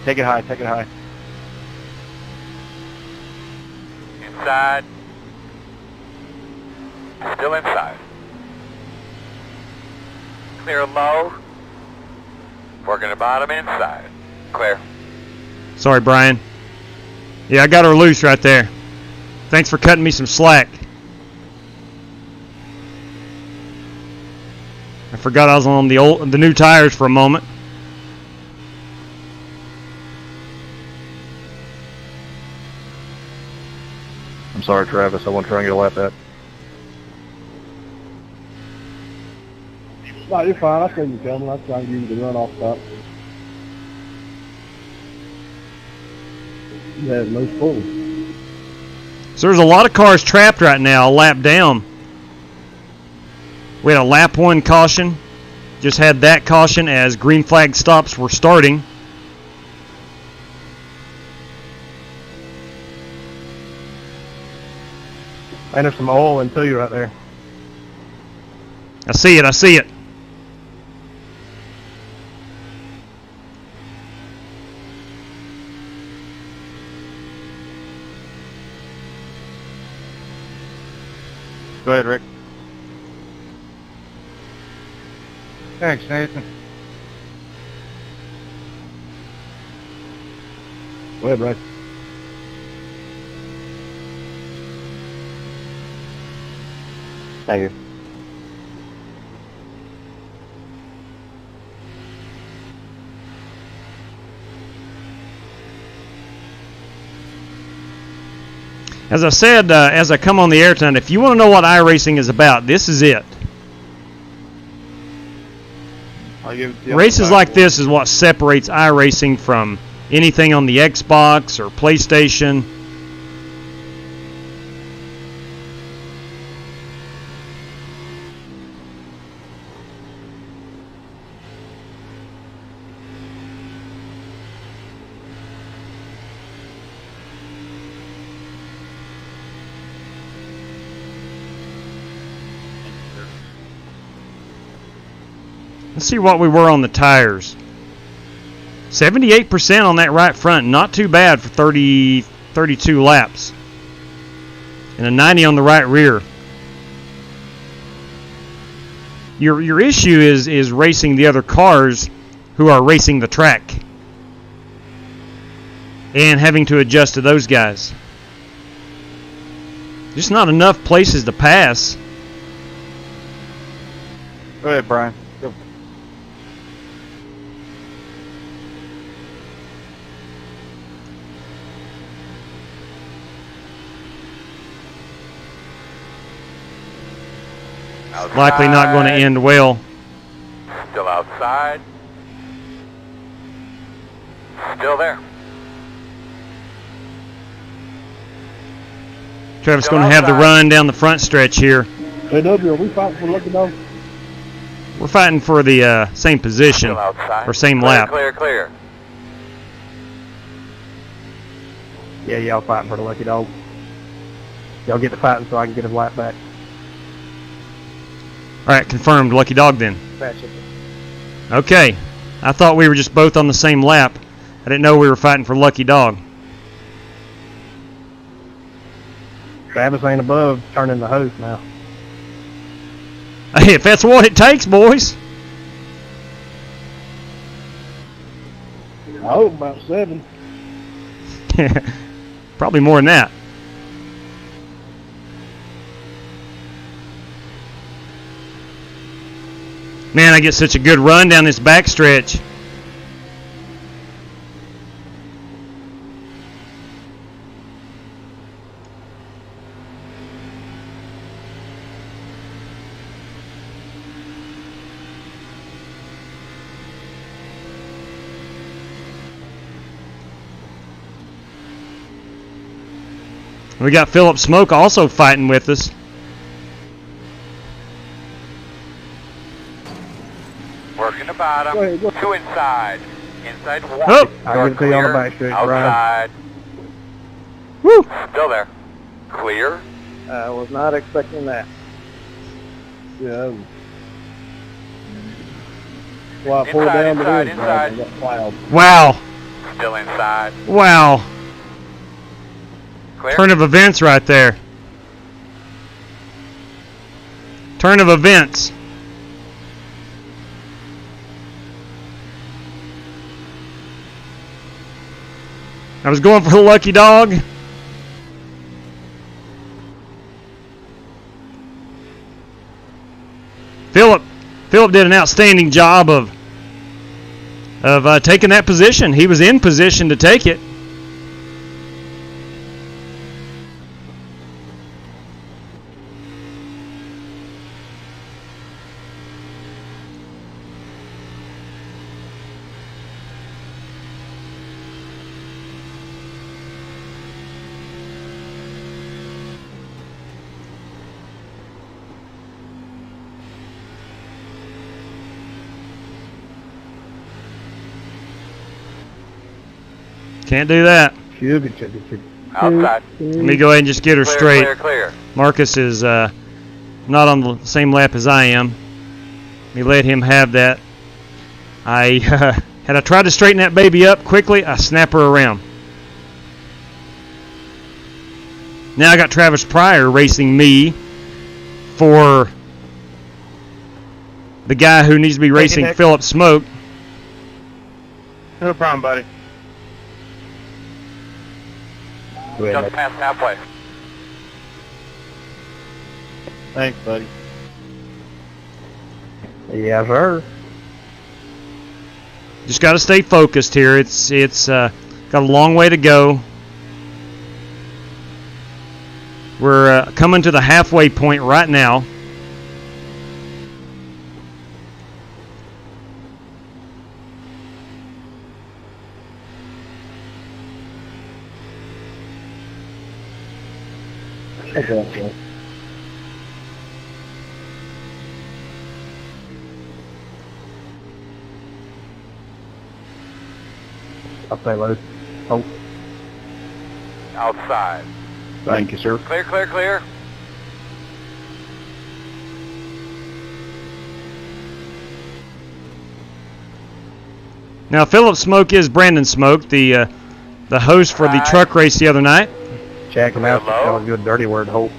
Take it high, take it high. Inside. Still inside. Clear low. Working the bottom inside. Clear. Sorry, Brian. Yeah, I got her loose right there. Thanks for cutting me some slack. I forgot I was on the new tires for a moment. I'm sorry, Travis. I want to try and get a lap back. No, you're fine. I see you coming. I'm trying to give you the runoff stop. You have no pull. So there's a lot of cars trapped right now, a lap down. We had a lap 1 caution. Just had that caution as green flag stops were starting. And there's some oil in you right there. I see it, I see it. Go ahead, Rick. Thanks, Nathan. Go ahead, Brad. Thank you. As I said, as I come on the air tonight, if you want to know what iRacing is about, this is it. Races like this is what separates iRacing from anything on the Xbox or PlayStation. Let's see what we were on the tires. 78% on that right front, not too bad for 32 laps. And a 90 on the right rear. Your issue is racing the other cars who are racing the track. And having to adjust to those guys. Just not enough places to pass. Go ahead, Brian. Go. Likely not going to end well. Still outside. Still there. Travis going to have the run down the front stretch here. Hey, W, are we fighting for Lucky Dog? We're fighting for the same position or same lap. Clear. Yeah, y'all fighting for the Lucky Dog. Y'all get the fighting so I can get his lap back. All right, confirmed. Lucky Dog then. Okay. I thought we were just both on the same lap. I didn't know we were fighting for Lucky Dog. Travis ain't above turning the hose now. Hey, if that's what it takes, boys. I hope about 7. Probably more than that. Man, I get such a good run down this back stretch. We got Philip Smoke also fighting with us. Working the bottom. Go. 2 inside. Inside 1. Oh. I can see on the back stretch, outside. Woo. Still there. Clear. I was not expecting that. Yeah. Well, I pulled down the inside. Got plowed. Wow. Still inside. Wow. Clear. Turn of events right there. Turn of events. I was going for the Lucky Dog. Philip did an outstanding job of taking that position. He was in position to take it. Can't do that. Outside. Let me go ahead and just get her straight. Clear. Marcus is not on the same lap as I am. Let me let him have that. Had I tried to straighten that baby up quickly, I snap her around. Now I got Travis Pryor racing me for the guy who needs to be racing Philip Smoke. No problem, buddy. Just past halfway. Thanks, buddy. Yes, sir. Just got to stay focused here. It's got a long way to go. We're coming to the halfway point right now. Okay. I'll say low. Oh. Outside. Thank you, sir. Clear, clear, clear. Now, Philip Smoke is Brandon Smoke, the host for the truck race the other night. Check him out. That was a good dirty word, Hope.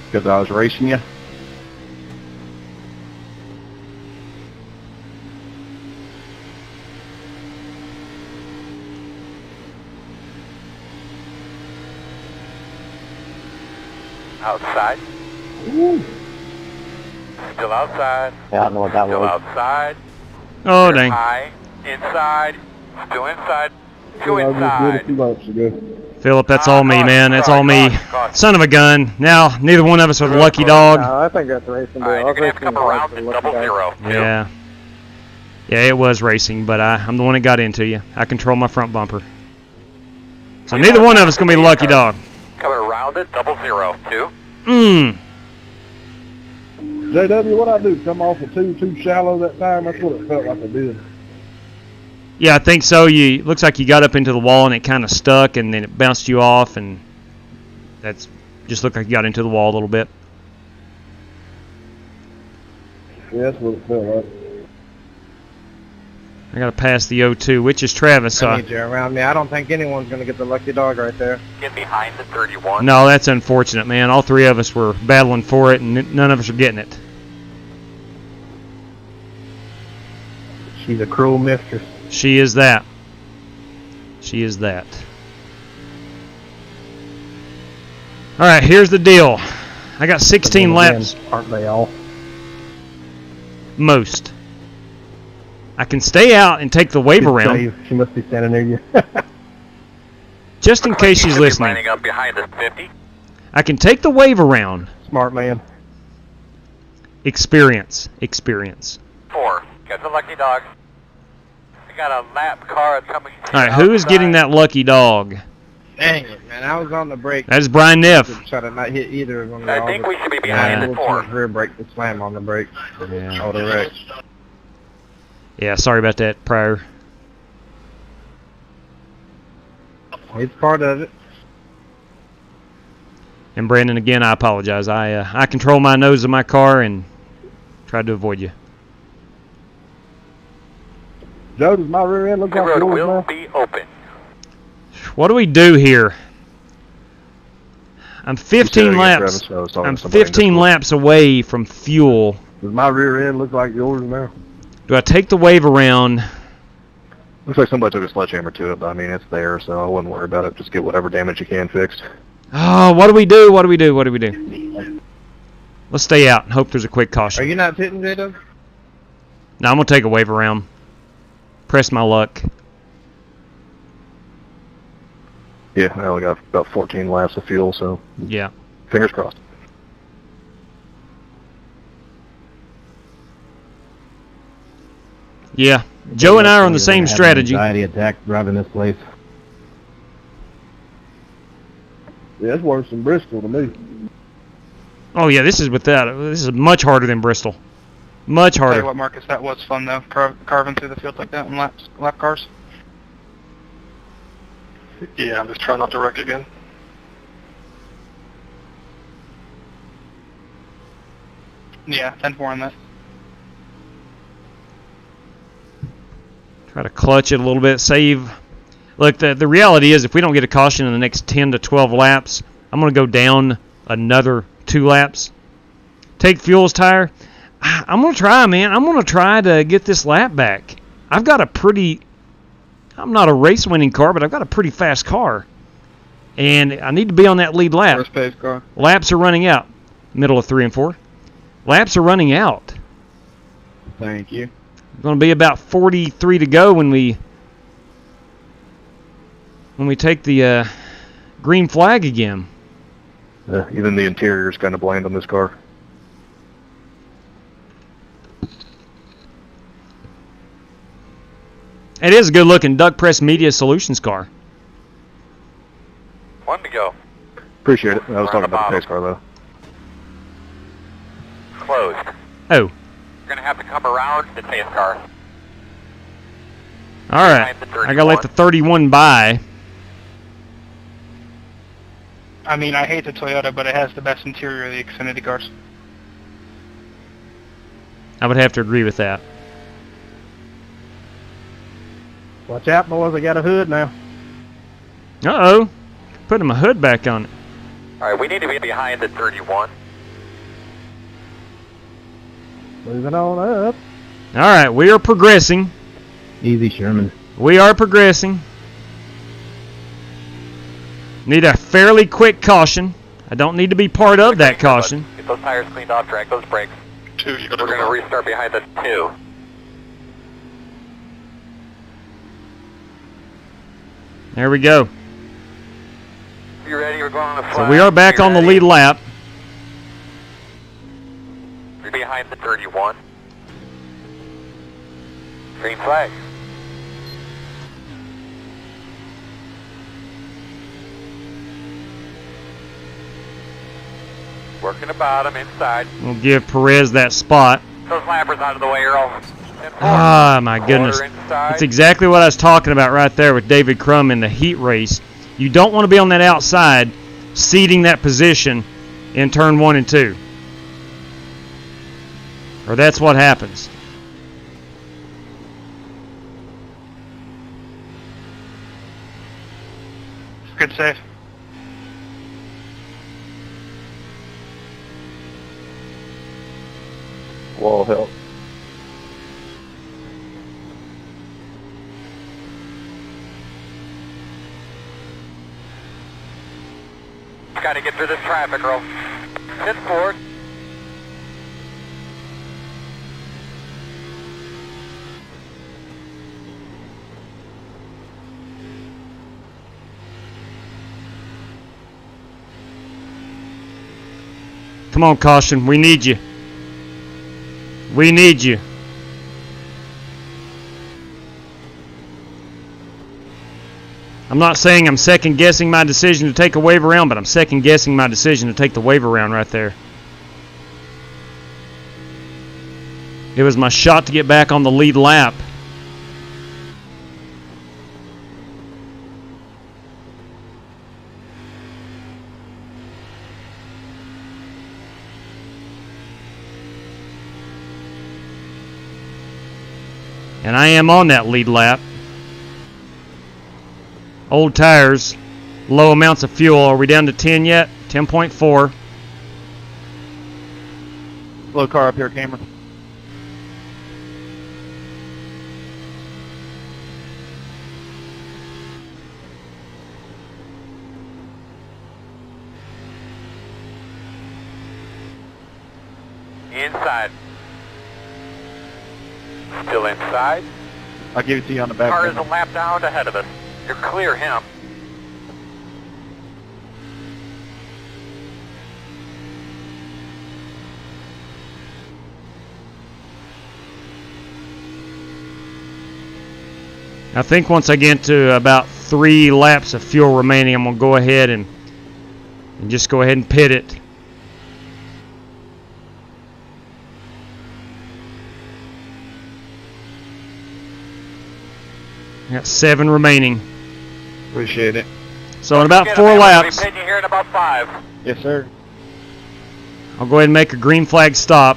Because I was racing you. Outside. Ooh. Still outside. Yeah, I don't know what that Still was. outside. Oh, dang. High. Inside. Still inside. Two I just did a inside. few laps ago. Philip, that's all me, man. That's all me. Son of a gun. Now, neither one of us are the lucky dog. No, I think that's racing. Alright, you're gonna have to come around to double zero. Yeah. Yeah, it was racing, but I'm the one that got into you. I control my front bumper. So neither one of us going to be the lucky dog. Coming around it, double zero. 2. JW, what I do? Come off of too shallow that time? That's what it felt like I did. Yeah, I think so. Looks like you got up into the wall and it kind of stuck, and then it bounced you off, and that's just looked like you got into the wall a little bit. Yeah, that's what it felt like. I got to pass the O2, which is Travis. I need you around me. I don't think anyone's going to get the lucky dog right there. Get behind the 31. No, that's unfortunate, man. All three of us were battling for it, and none of us are getting it. She's a cruel mistress. She is that. She is that. All right, here's the deal. I got 16 laps. Aren't they all? Most. I can stay out and take the wave around. She must be standing near you. Just in case she's listening. Lining up behind us, 50. I can take the wave around. Smart man. Experience. Experience. 4. Got the lucky dog. We got a lap car coming. All right, who is getting that lucky dog? Dang it, man. I was on the brake. That is Brian Neff. Try to not hit either of them. I think we should be behind the 4. Rear brake to slam on the brake. Yeah. Auto wreck. Yeah, sorry about that, Pryor. It's part of it. And Brandon, again, I apologize. I control my nose of my car and tried to avoid you. Joe, does my rear end look The like road yours will now? be open. What do we do here? I'm 15 laps. I'm 15 laps away from fuel. Does my rear end look like yours now? Do I take the wave around? Looks like somebody took a sledgehammer to it, but I mean, it's there, so I wouldn't worry about it. Just get whatever damage you can fixed. Oh, what do we do? What do we do? What do we do? Let's stay out and hope there's a quick caution. Are you not pitting, J-Dub? No, I'm going to take a wave around. Press my luck. Yeah, I only got about 14 laps of fuel, so Yeah. fingers crossed. Yeah. Joe and I are on the same strategy. Anxiety attack driving this place. Yeah, it's worse than Bristol to me. Oh, yeah, this is much harder than Bristol. Much Tell harder. you what, Marcus, that was fun though, carving through the field like that in lap cars. Yeah, I'm just trying not to wreck again. Yeah, 10-4 on that. Try to clutch it a little bit, save. Look, the reality is if we don't get a caution in the next 10 to 12 laps, I'm going to go down another 2 laps. Take fuel's tire. I'm going to try, man. I'm going to try to get this lap back. I've got a pretty... I'm not a race-winning car, but I've got a pretty fast car. And I need to be on that lead lap. First pace car. Laps are running out. middle of 3 and 4. Laps are running out. Thank you. Going to be about 43 to go when we take the green flag again. Even the interior is kind of bland on this car. It is a good-looking Duck Press Media Solutions car. One to go. Appreciate it. I was talking about the pace car, though. Closed. Oh. You're going to have to come around the pace car. All right. I got to let the 31 by. I mean, I hate the Toyota, but it has the best interior of the Xfinity cars. I would have to agree with that. Watch out, boys. I got a hood now. Uh-oh. Putting my hood back on it. All right, we need to be behind the 31. Moving on up. All right, we are progressing. Easy, Sherman. We are progressing. Need a fairly quick caution. I don't need to be part of that caution. Get those tires cleaned off, drag those brakes. We're going to restart behind the 2. There we go. You ready? We're going on the flag. So we are back on the lead lap. You're behind the 31. Green flag. Working the bottom inside. We'll give Perez that spot. Those lappers out of the way, Earl. Ah, my goodness. That's exactly what I was talking about right there with David Crum in the heat race. You don't want to be on that outside, ceding that position in turn 1 and 2. Or that's what happens. Good save. Wall help. Got to get through this traffic, Earl. Sit forward. Come on, caution. We need you. We need you. I'm not saying I'm second-guessing my decision to take a wave around, but I'm second-guessing my decision to take the wave around right there. It was my shot to get back on the lead lap. And I am on that lead lap. Old tires, low amounts of fuel. Are we down to 10 yet? 10.4. Slow car up here, Cameron. Inside. Still inside. I'll give it to you on the back. Car is a lap down ahead of us. You're clear him. I think once I get to about 3 laps of fuel remaining, I'm going to go ahead and just go ahead and pit it. I got 7 remaining. Appreciate it. So in about 4 laps, We'll be pitting here in about 5. Yes, sir. I'll go ahead and make a green flag stop.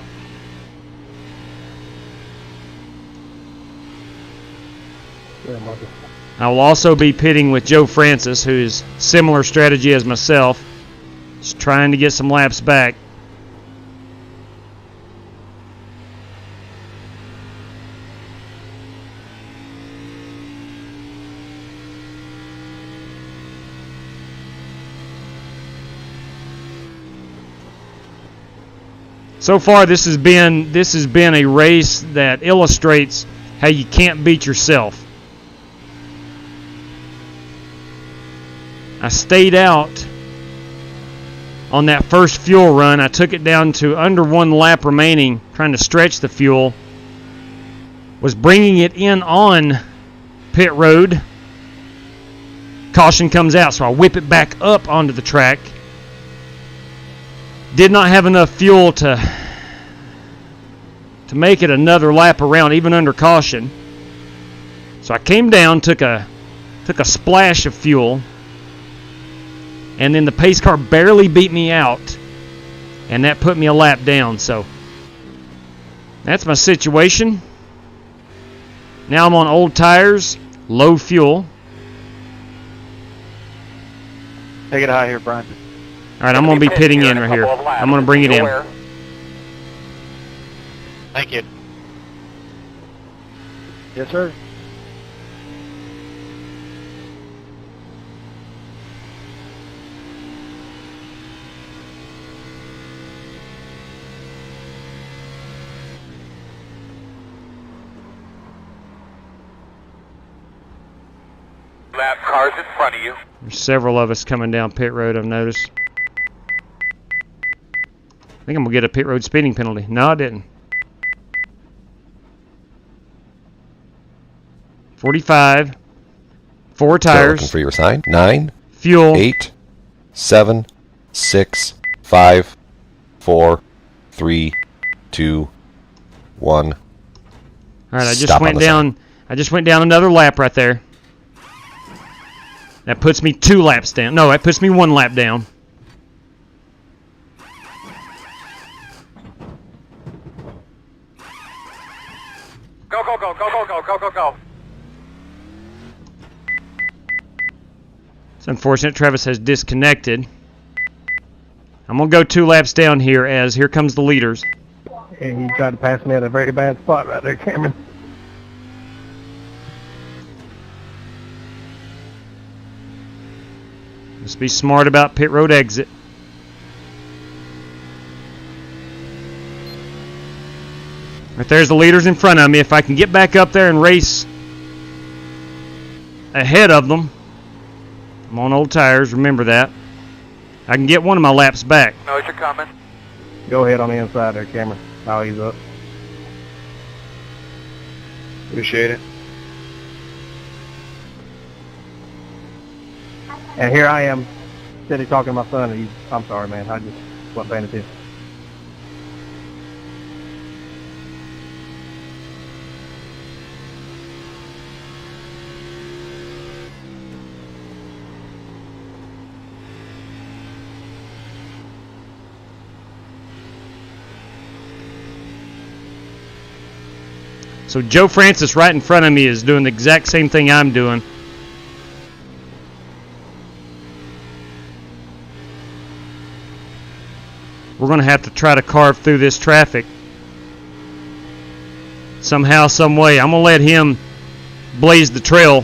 I will also be pitting with Joe Francis, who is similar strategy as myself. Just trying to get some laps back. So far, this has been a race that illustrates how you can't beat yourself. I stayed out on that first fuel run. I took it down to under 1 lap remaining, trying to stretch the fuel. Was bringing it in on pit road. Caution comes out, so I whip it back up onto the track. Did not have enough fuel to make it another lap around, even under caution. So I came down, took a splash of fuel, and then the pace car barely beat me out, and that put me a lap down. So that's my situation. Now I'm on old tires, low fuel. Take it high here, Brian. All right, I'm going to be pitting in right here. I'm going to bring it in. Thank you. Yes, sir. Lap cars in front of you. There's several of us coming down pit road, I've noticed. I think I'm going to get a pit road speeding penalty. No, I didn't. 45. 4 tires. Looking for your sign. 9. Fuel. 8. 7. 6. 5. 4. 3. 2. 1. All right, I just went down. I just went down another lap right there. That puts me 2 laps down. No, that puts me 1 lap down. Go, go, go, go, go, go, go, go, go. It's unfortunate Travis has disconnected. I'm going to go 2 laps down here as here comes the leaders. And you tried to pass me at a very bad spot right there, Cameron. Must be smart about pit road exit. Right there's the leaders in front of me. If I can get back up there and race ahead of them. I'm on old tires, remember that. I can get one of my laps back. Knows you're coming. Go ahead on the inside there, Cameron. I'll ease up. Appreciate it. And here I am, sitting talking to my son. And I'm sorry, man. I just wasn't paying attention. So Joe Francis right in front of me is doing the exact same thing I'm doing. We're going to have to try to carve through this traffic somehow, some way. I'm going to let him blaze the trail.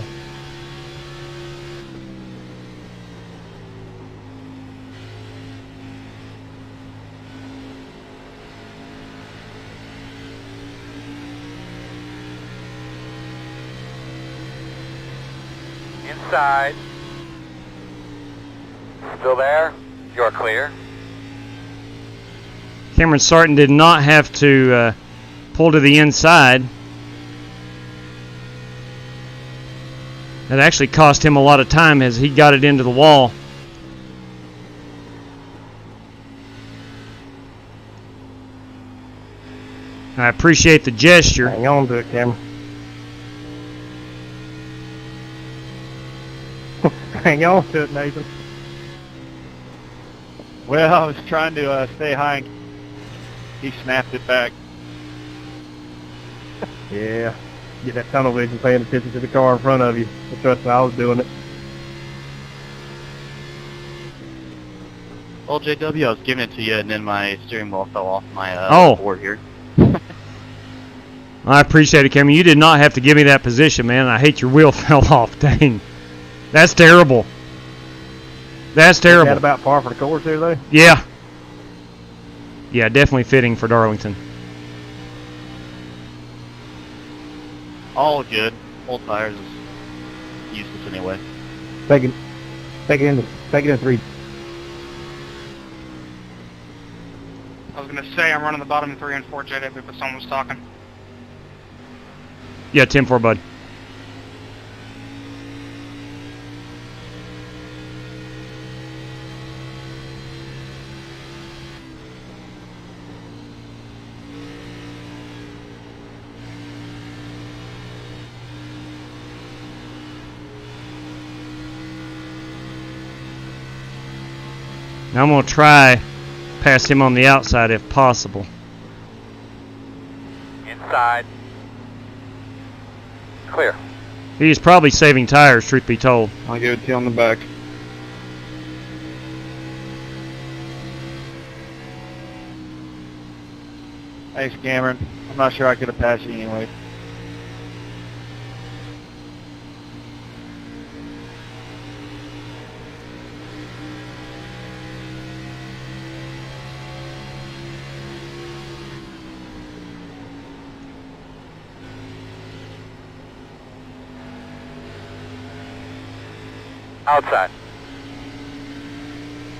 Inside. Still there? You're clear. Cameron Sarton did not have to pull to the inside. That actually cost him a lot of time as he got it into the wall. I appreciate the gesture. Hang on to it, Cameron. Hang on to it, Nathan. Well, I was trying to stay high and he snapped it back. Yeah. Get that tunnel vision, paying attention to the car in front of you. Trust me, I was doing it. Well, JW, I was giving it to you, and then my steering wheel fell off my board here. I appreciate it, Cameron. You did not have to give me that position, man. I hate your wheel fell off. Dang. That's terrible. That's terrible. Is that about par for the course here, though? Yeah. Yeah, definitely fitting for Darlington. All good. Old tires is useless anyway. Take it in 3. I was gonna say I'm running the bottom 3 and 4 JW, but someone was talking. Yeah, 10-4, bud. Now I'm going to try pass him on the outside if possible. Inside. Clear. He's probably saving tires, truth be told. I'll give it to you on the back. Thanks, Cameron. I'm not sure I could have passed you anyway. Outside.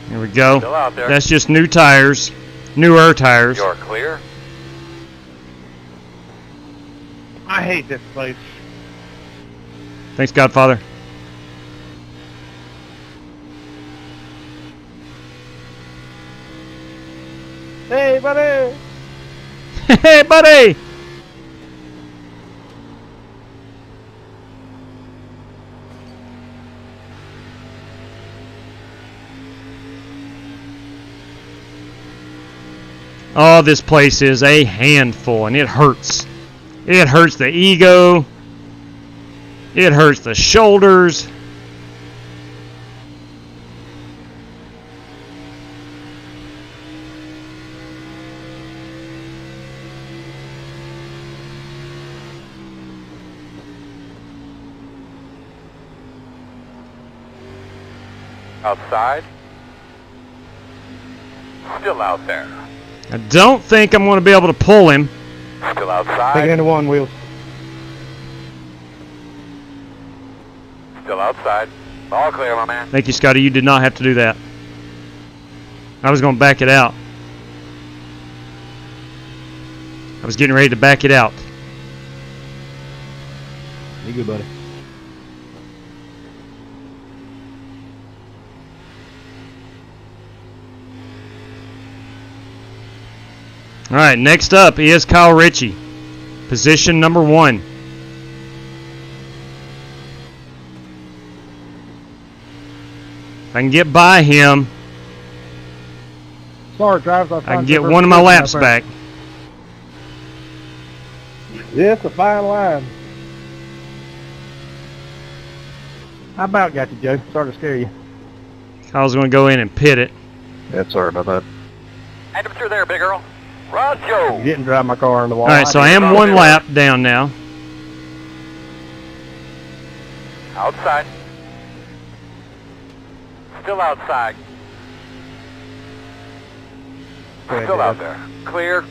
Here we go. Still out there. That's just new tires, newer tires. You're clear. I hate this place. Thanks, Godfather. Hey, buddy! Hey, buddy! Oh, this place is a handful, and it hurts. It hurts the ego. It hurts the shoulders. Outside. Still out there. I don't think I'm going to be able to pull him. Still outside. Take it into 1 wheels. Still outside. All clear, my man. Thank you, Scotty. You did not have to do that. I was going to back it out. I was getting ready to back it out. You good, buddy? All right, next up is Kyle Ritchie, position number 1. If I can get by him, Sorry, drivers. I can get one of my laps back. Yes, a fine line. I about got you, Joe. Sorry to scare you. Kyle's going to go in and pit it. Yeah, sorry about that. Hand him through there, big girl. Roger. You didn't drive my car in the wall. All right, so I am 1 lap down now. Outside. Still outside. Still out there. Clear.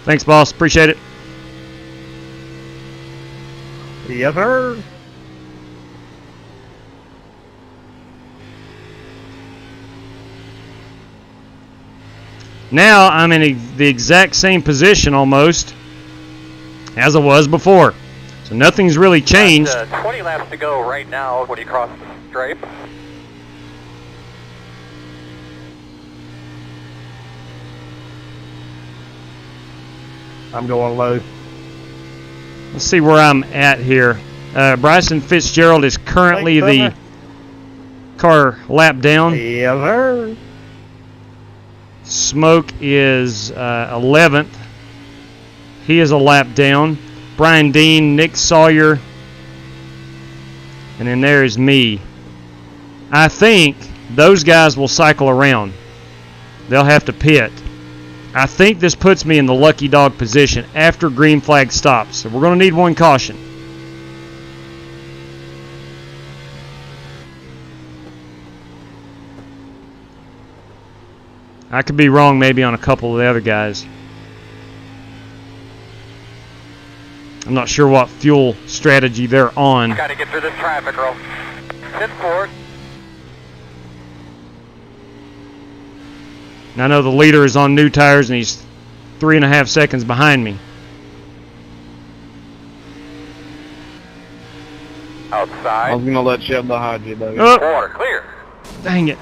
Thanks, boss. Appreciate it. Yes, sir. Now I'm in the exact same position almost as I was before. So nothing's really changed. 20 laps to go right now when you cross the stripe. I'm going low. Let's see where I'm at here. Bryson Fitzgerald is currently the car lap down. Yes, sir. Smoke is 11th. He is a lap down. Brian Dean, Nick Sawyer, and then there is me. I think those guys will cycle around. They'll have to pit. I think this puts me in the lucky dog position after green flag stops. So we're going to need 1 caution. I could be wrong maybe on a couple of the other guys. I'm not sure what fuel strategy they're on. Got to get through this traffic, girl. 10-4. And I know the leader is on new tires and he's 3.5 seconds behind me. Outside. I was gonna let you have the high J, baby. Oh. Water clear. Dang it.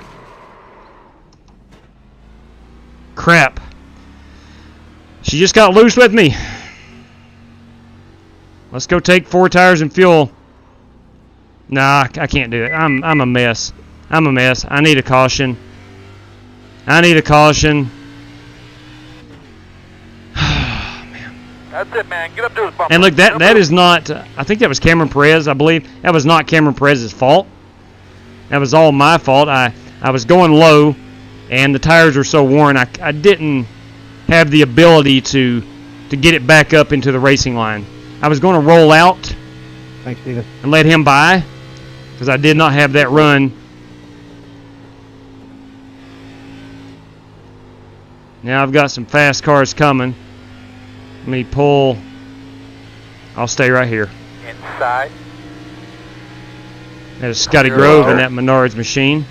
Crap. She just got loose with me. Let's go take 4 tires and fuel. Nah, I can't do it. I'm a mess. I'm a mess. I need a caution. I need a caution. That's it, man. Get up to his bumper. And look, that is not... I think that was Cameron Perez, I believe. That was not Cameron Perez's fault. That was all my fault. I was going low, and the tires were so worn, I didn't have the ability to get it back up into the racing line. I was going to roll out. Thanks, Steven. And let him by, because I did not have that run. Now I've got some fast cars coming. Let me pull. I'll stay right here. Inside. There's Scotty Grove in that Menards machine.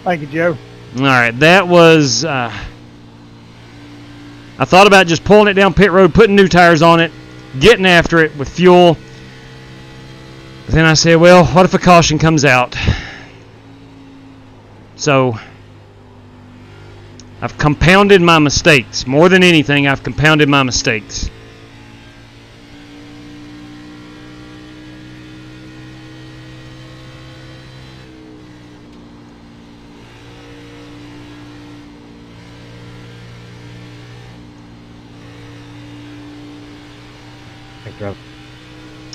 Thank you, Joe. All right, that was... I thought about just pulling it down pit road, putting new tires on it, getting after it with fuel. But then I said, well, what if a caution comes out? So I've compounded my mistakes. More than anything, I've compounded my mistakes.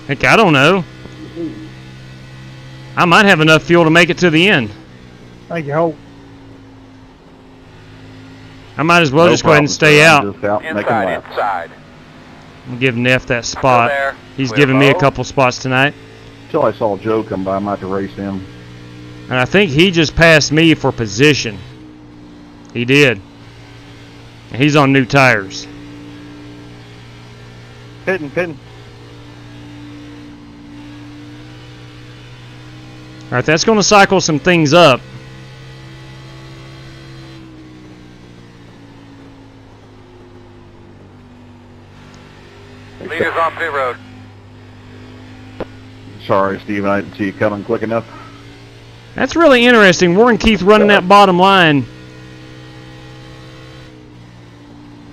Heck, I don't know. I might have enough fuel to make it to the end. Thank you, Hope. I might as well just go ahead and stay out. Inside. I'll give Neff that spot. He's given me a couple spots tonight. Until I saw Joe come by, I might have to race him. And I think he just passed me for position. He did. And he's on new tires. Pitting. All right, that's going to cycle some things up. Leaders on pit road. Sorry, Steven, I didn't see you coming quick enough. That's really interesting. Warren Keith running that bottom line.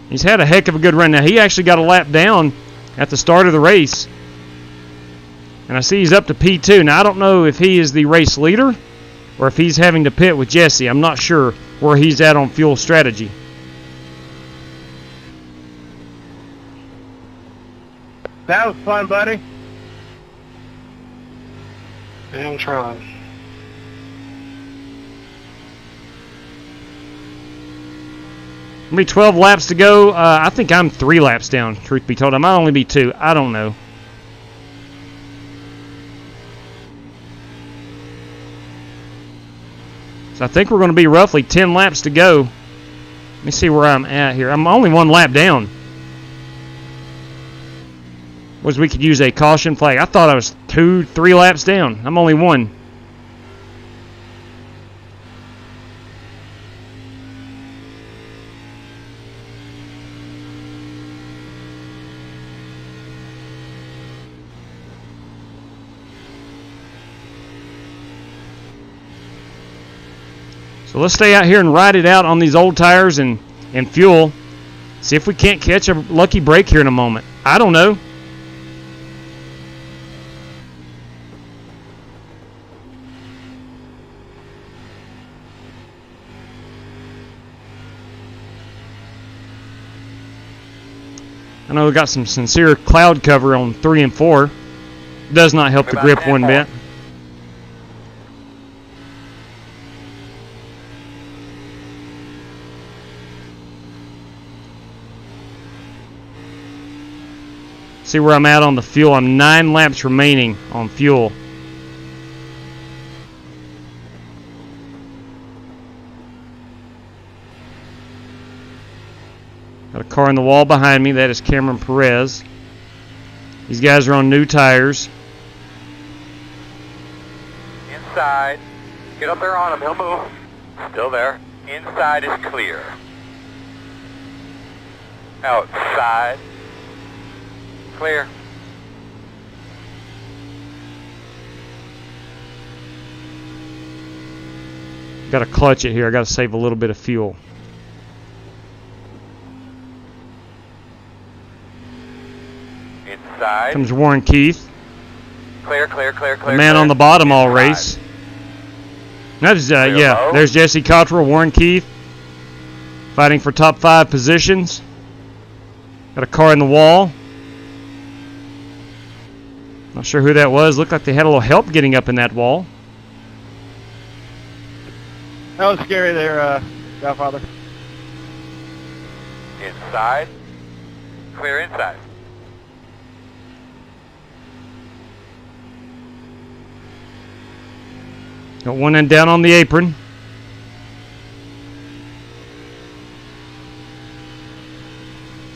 He's had a heck of a good run. Now, he actually got a lap down at the start of the race. And I see he's up to P2. Now, I don't know if he is the race leader or if he's having to pit with Jesse. I'm not sure where he's at on fuel strategy. That was fun, buddy. Yeah, I'm trying. Maybe 12 laps to go. I think I'm 3 laps down, truth be told. I might only be 2. I don't know. So I think we're going to be roughly 10 laps to go. Let me see where I'm at here. I'm only 1 lap down. Was we could use a caution flag. I thought I was 2-3 laps down. I'm only 1. So let's stay out here and ride it out on these old tires and fuel. See if we can't catch a lucky break here in a moment. I don't know. I know we got some sincere cloud cover on 3 and 4. Does not help the grip one bit. See where I'm at on the fuel. I'm 9 laps remaining on fuel. Got a car in the wall behind me. That is Cameron Perez. These guys are on new tires. Inside. Get up there on him. He'll move. Still there. Inside is clear. Outside. Clear. Got to clutch it here. I got to save a little bit of fuel. Inside. Comes Warren Keith. Clear, clear, clear, clear. The man on the bottom all race. That's yeah. There's Jesse Cottrell, Warren Keith, fighting for top 5 positions. Got a car in the wall. Not sure who that was. Looked like they had a little help getting up in that wall. That was scary there, Godfather. Inside. Clear inside. Got one end down on the apron.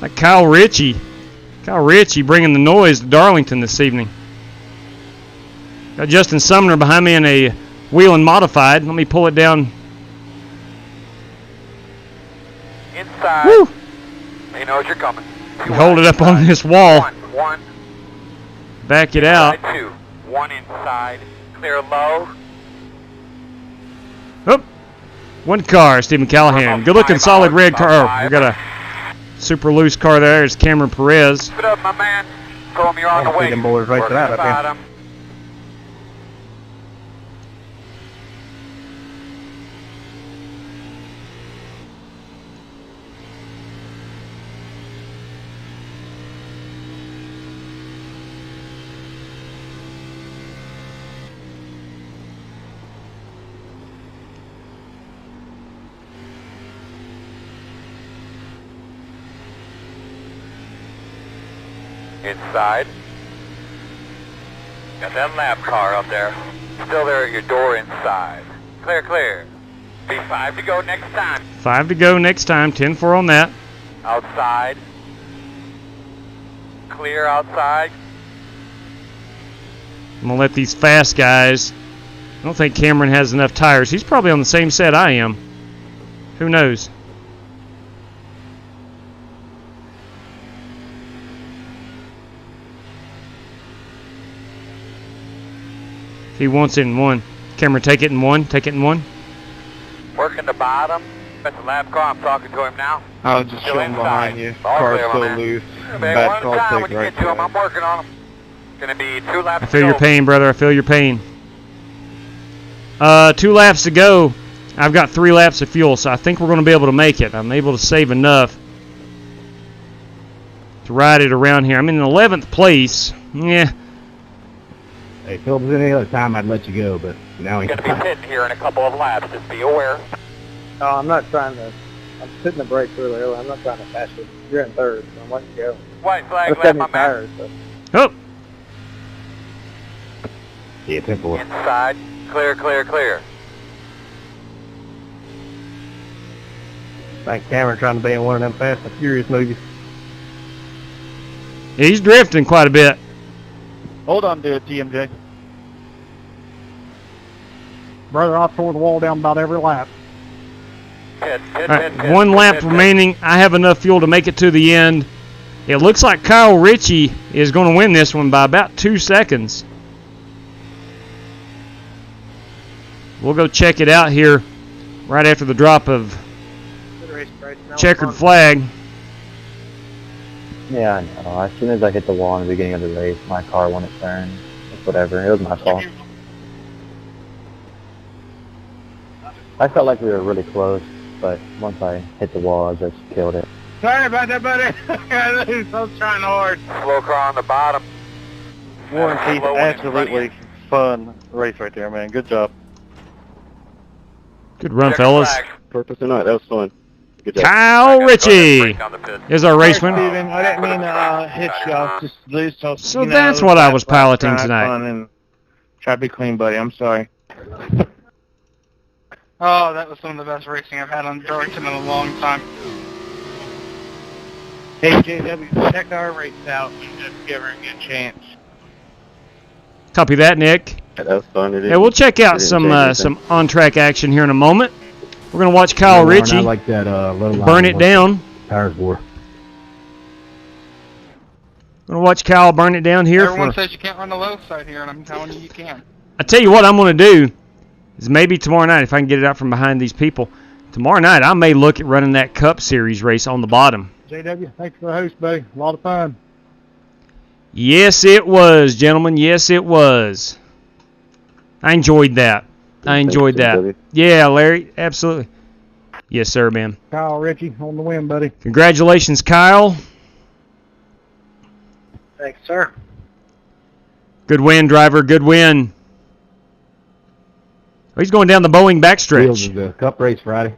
Like Kyle Ritchie. Kyle Ritchie bringing the noise to Darlington this evening. Got Justin Sumner behind me in a Wheeling Modified. Let me pull it down. Inside. Woo! He knows you're coming. Hold it up on this wall. One. Back it out. Inside 2. 1 inside. Clear low. Oop. One car, Stephen Callahan. Good looking solid red car. We got a super loose car there. It's Cameron Perez. Put up, my man. Throw him, you're on the way. Them boys right to that up here. Inside. Got that lab car up there. Still there at your door inside. Clear, clear. Be 5 to go next time. 5 to go next time. 10-4 on that. Outside. Clear outside. I'm going to let these fast guys. I don't think Cameron has enough tires. He's probably on the same set I am. Who knows? He wants it in 1. Cameron, take it in 1. Take it in 1. Working the bottom. That's the lab car. I'm talking to him now. I was just showing behind you. Car's still loose. Back one at a time when you get to him. I'm working on him. Gonna be 2 laps. I feel your pain, brother. I feel your pain. 2 laps to go. I've got 3 laps of fuel, so I think we're going to be able to make it. I'm able to save enough to ride it around here. I'm in 11th place. Yeah. Hey, if it was any other time, I'd let you go, but now You're gonna be hitting here in a couple of laps. Just be aware. No, I'm not trying to. I'm hitting the brakes really early. I'm not trying to pass you. You're in 3rd, so I'm letting you go. White flag left, my man. Oh. Yeah, 10-4. Inside. Clear, clear, clear. Like Cameron trying to be in one of them Fast and Furious movies. Yeah, he's drifting quite a bit. Hold on to it, TMJ. Brother, I've tore the wall down about every lap. Hit, All right, 1 lap remaining. I have enough fuel to make it to the end. It looks like Kyle Ritchie is going to win this one by about 2 seconds. We'll go check it out here right after the drop of checkered flag. Yeah, I know. As soon as I hit the wall in the beginning of the race, my car wouldn't turn. It's whatever. It was my fault. I felt like we were really close, but once I hit the wall, I just killed it. Sorry about that, buddy. I was trying hard. Slow car on the bottom. Warren Keith, absolutely fun race right there, man. Good job. Good run, fellas. Purpose or not, that was fun. Good job. Kyle Ritchie is our race winner. Steven, I didn't mean to hit y'all. Just lose. So that's what I was piloting tonight. And try to be clean, buddy. I'm sorry. Oh, that was some of the best racing I've had on Darlington in a long time. Hey, JW, check our race out and just give her a good chance. Copy that, Nick. That's fun. Yeah, we'll check out some on-track action here in a moment. We're going to watch Kyle Ritchie I like that, burn it down. Tires war. Going to watch Kyle burn it down here. Everyone says you can't run the low side here, and I'm telling you, you can. I tell you what I'm going to do is maybe tomorrow night, if I can get it out from behind these people, tomorrow night I may look at running that Cup Series race on the bottom. JW, thanks for the host, buddy. A lot of fun. Yes, it was, gentlemen. Yes, it was. I enjoyed that. I enjoyed that. Yeah, Larry, absolutely. Yes, sir, man. Kyle Ritchie on the win, buddy. Congratulations, Kyle. Thanks, sir. Good win, driver. Good win. Oh, he's going down the Boeing backstretch. The Cup race Friday.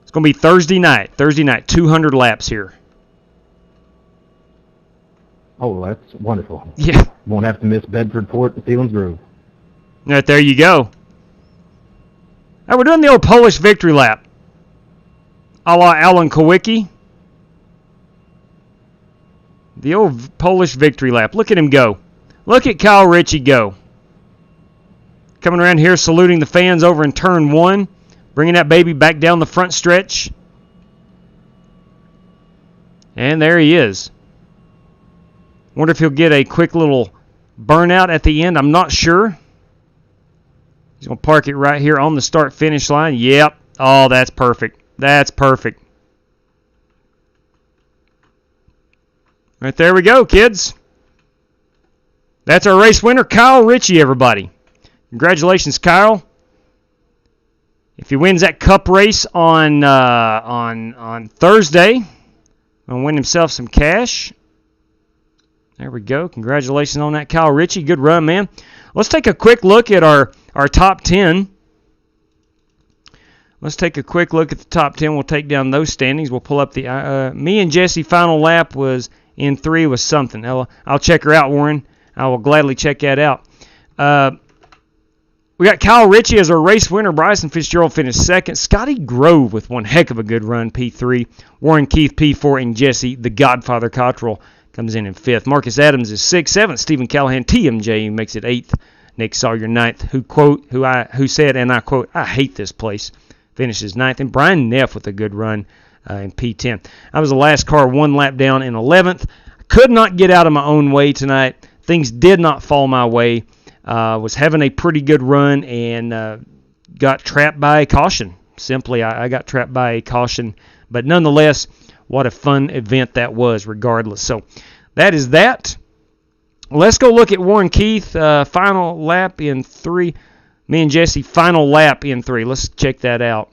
It's going to be Thursday night. Thursday night, 200 laps here. Oh, that's wonderful. Yeah. Won't have to miss Bedford Port and Sealands Grove. Right, there you go. Now we're doing the old Polish victory lap. A la Alan Kowicki. The old Polish victory lap. Look at him go. Look at Kyle Ritchie go. Coming around here, saluting the fans over in turn 1. Bringing that baby back down the front stretch. And there he is. Wonder if he'll get a quick little burnout at the end. I'm not sure. He's going to park it right here on the start-finish line. Yep. Oh, that's perfect. That's perfect. Right there we go, kids. That's our race winner, Kyle Ritchie, everybody. Congratulations, Kyle. If he wins that Cup race on Thursday, he'll win himself some cash. There we go. Congratulations on that, Kyle Ritchie. Good run, man. Let's take a quick look at our top 10. Let's take a quick look at the top 10. We'll take down those standings. We'll pull up the me and Jesse final lap was in 3 was something. I'll check her out, Warren. I will gladly check that out. We got Kyle Ritchie as our race winner. Bryson Fitzgerald finished 2nd. Scotty Grove with one heck of a good run, P3. Warren Keith, P4. And Jesse, the Godfather Cottrell, comes in 5th. Marcus Adams is 6th. 7th. Stephen Callahan, TMJ, makes it 8th. Nick Sawyer 9th, who said, and I quote, I hate this place, finishes 9th. And Brian Neff with a good run in P10. I was the last car 1 lap down in 11th. Could not get out of my own way tonight. Things did not fall my way. Was having a pretty good run and got trapped by a caution. Simply, I got trapped by a caution. But nonetheless, what a fun event that was regardless. So that is that. Let's go look at Warren Keith, final lap in 3. Me and Jesse, final lap in 3. Let's check that out.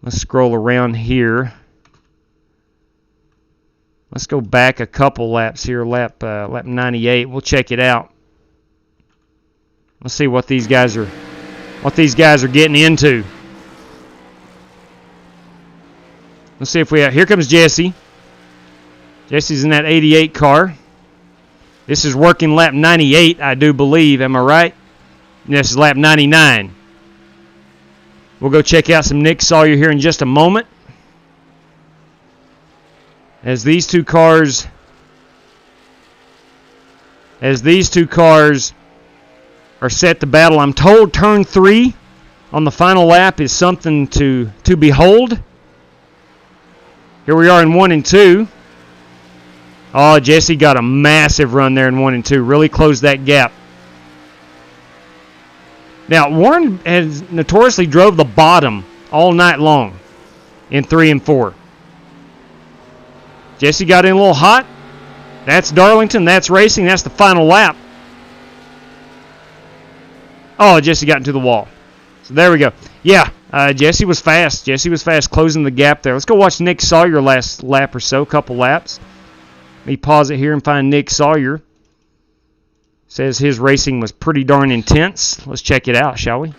Let's scroll around here. Let's go back a couple laps here, lap 98. We'll check it out. Let's see what these guys are getting into. Let's see if we have. Here comes Jesse. Jesse's in that 88 car. This is working lap 98, I do believe. Am I right? This is lap 99. We'll go check out some Nick Sawyer here in just a moment. As these two cars are set to battle, I'm told turn 3 on the final lap is something to behold. Here we are in 1 and 2. Oh, Jesse got a massive run there in 1 and 2. Really closed that gap. Now, Warren has notoriously drove the bottom all night long in 3 and 4. Jesse got in a little hot. That's Darlington. That's racing. That's the final lap. Oh, Jesse got into the wall. So there we go. Yeah, Jesse was fast. Jesse was fast closing the gap there. Let's go watch Nick Sawyer last lap or so, couple laps. Let me pause it here and find Nick Sawyer. Says his racing was pretty darn intense. Let's check it out, shall we?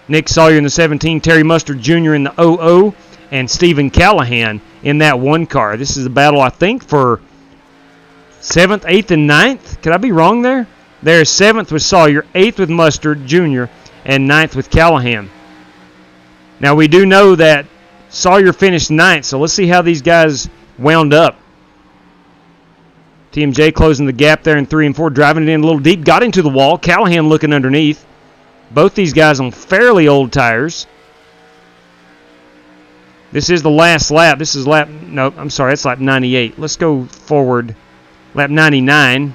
Nick Sawyer in the 17, Terry Mustard Jr. in the 00, and Stephen Callahan in that 1 car. This is a battle, I think, for 7th, 8th, and 9th. Could I be wrong there? There's 7th with Sawyer, 8th with Mustard Jr., and 9th with Callahan. Now, we do know that Sawyer finished 9th, so let's see how these guys wound up. TMJ closing the gap there in 3 and 4, driving it in a little deep, got into the wall. Callahan looking underneath. Both these guys on fairly old tires. This is the last lap. This is lap, no, I'm sorry, that's lap 98. Let's go forward. Lap 99.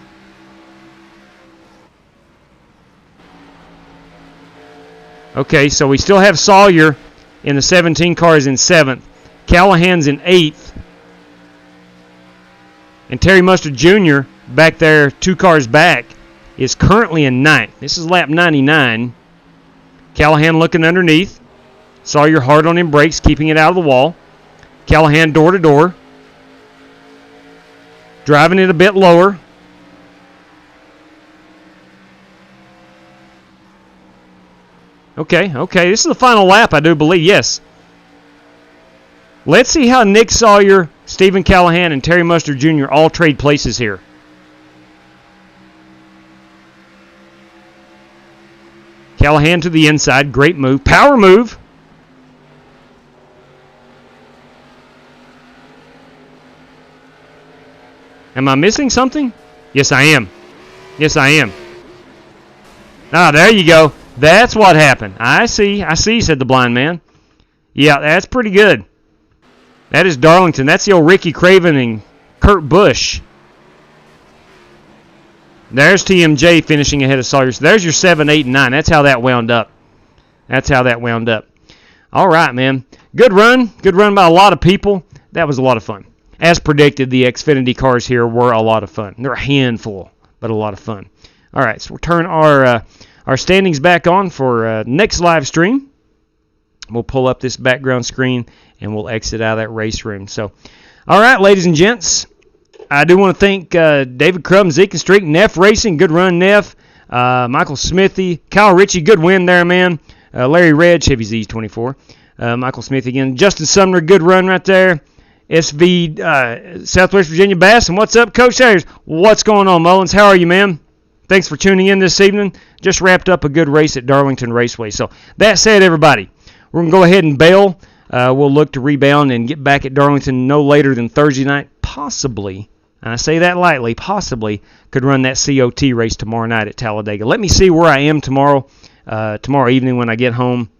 Okay, so we still have Sawyer in the 17 cars in 7th. Callahan's in 8th. And Terry Mustard Jr. back there 2 cars back is currently in 9th. This is lap 99. Callahan looking underneath. Sawyer hard on him brakes, keeping it out of the wall. Callahan door to door. Driving it a bit lower. Okay. This is the final lap, I do believe. Yes. Let's see how Nick Sawyer, Stephen Callahan, and Terry Mustard Jr. all trade places here. Callahan to the inside. Great move. Power move. Am I missing something? Yes, I am. Yes, I am. Ah, there you go. That's what happened. I see, said the blind man. Yeah, that's pretty good. That is Darlington. That's the old Ricky Craven and Kurt Busch. There's TMJ finishing ahead of Sawyer. So there's your 7, 8, and 9. That's how that wound up. All right, man. Good run. Good run by a lot of people. That was a lot of fun. As predicted, the Xfinity cars here were a lot of fun. They're a handful, but a lot of fun. All right, so we'll turn our standings back on for next live stream. We'll pull up this background screen, and we'll exit out of that race room. So, all right, ladies and gents, I do want to thank David Crum, Zeke and Streak, Neff Racing, good run, Neff. Michael Smithy, Kyle Ritchie, good win there, man. Larry Red, Chevy Z24. Michael Smithy again. Justin Sumner, good run right there. SV Southwest Virginia Bass. And what's up, Coach Sayers? What's going on, Mullins? How are you, man? Thanks for tuning in this evening. Just wrapped up a good race at Darlington Raceway. So that said, everybody, we're going to go ahead and bail. We'll look to rebound and get back at Darlington no later than Thursday night. Possibly, and I say that lightly, possibly could run that COT race tomorrow night at Talladega. Let me see where I am tomorrow evening when I get home.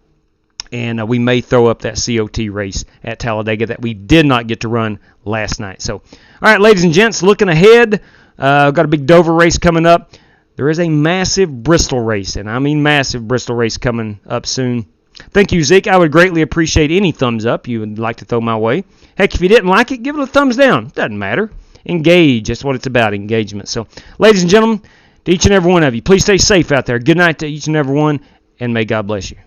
And we may throw up that COT race at Talladega that we did not get to run last night. So, all right, ladies and gents, looking ahead, I've got a big Dover race coming up. There is a massive Bristol race, and I mean massive Bristol race coming up soon. Thank you, Zeke. I would greatly appreciate any thumbs up you would like to throw my way. Heck, if you didn't like it, give it a thumbs down. Doesn't matter. Engage. That's what it's about, engagement. So, ladies and gentlemen, to each and every one of you, please stay safe out there. Good night to each and every one, and may God bless you.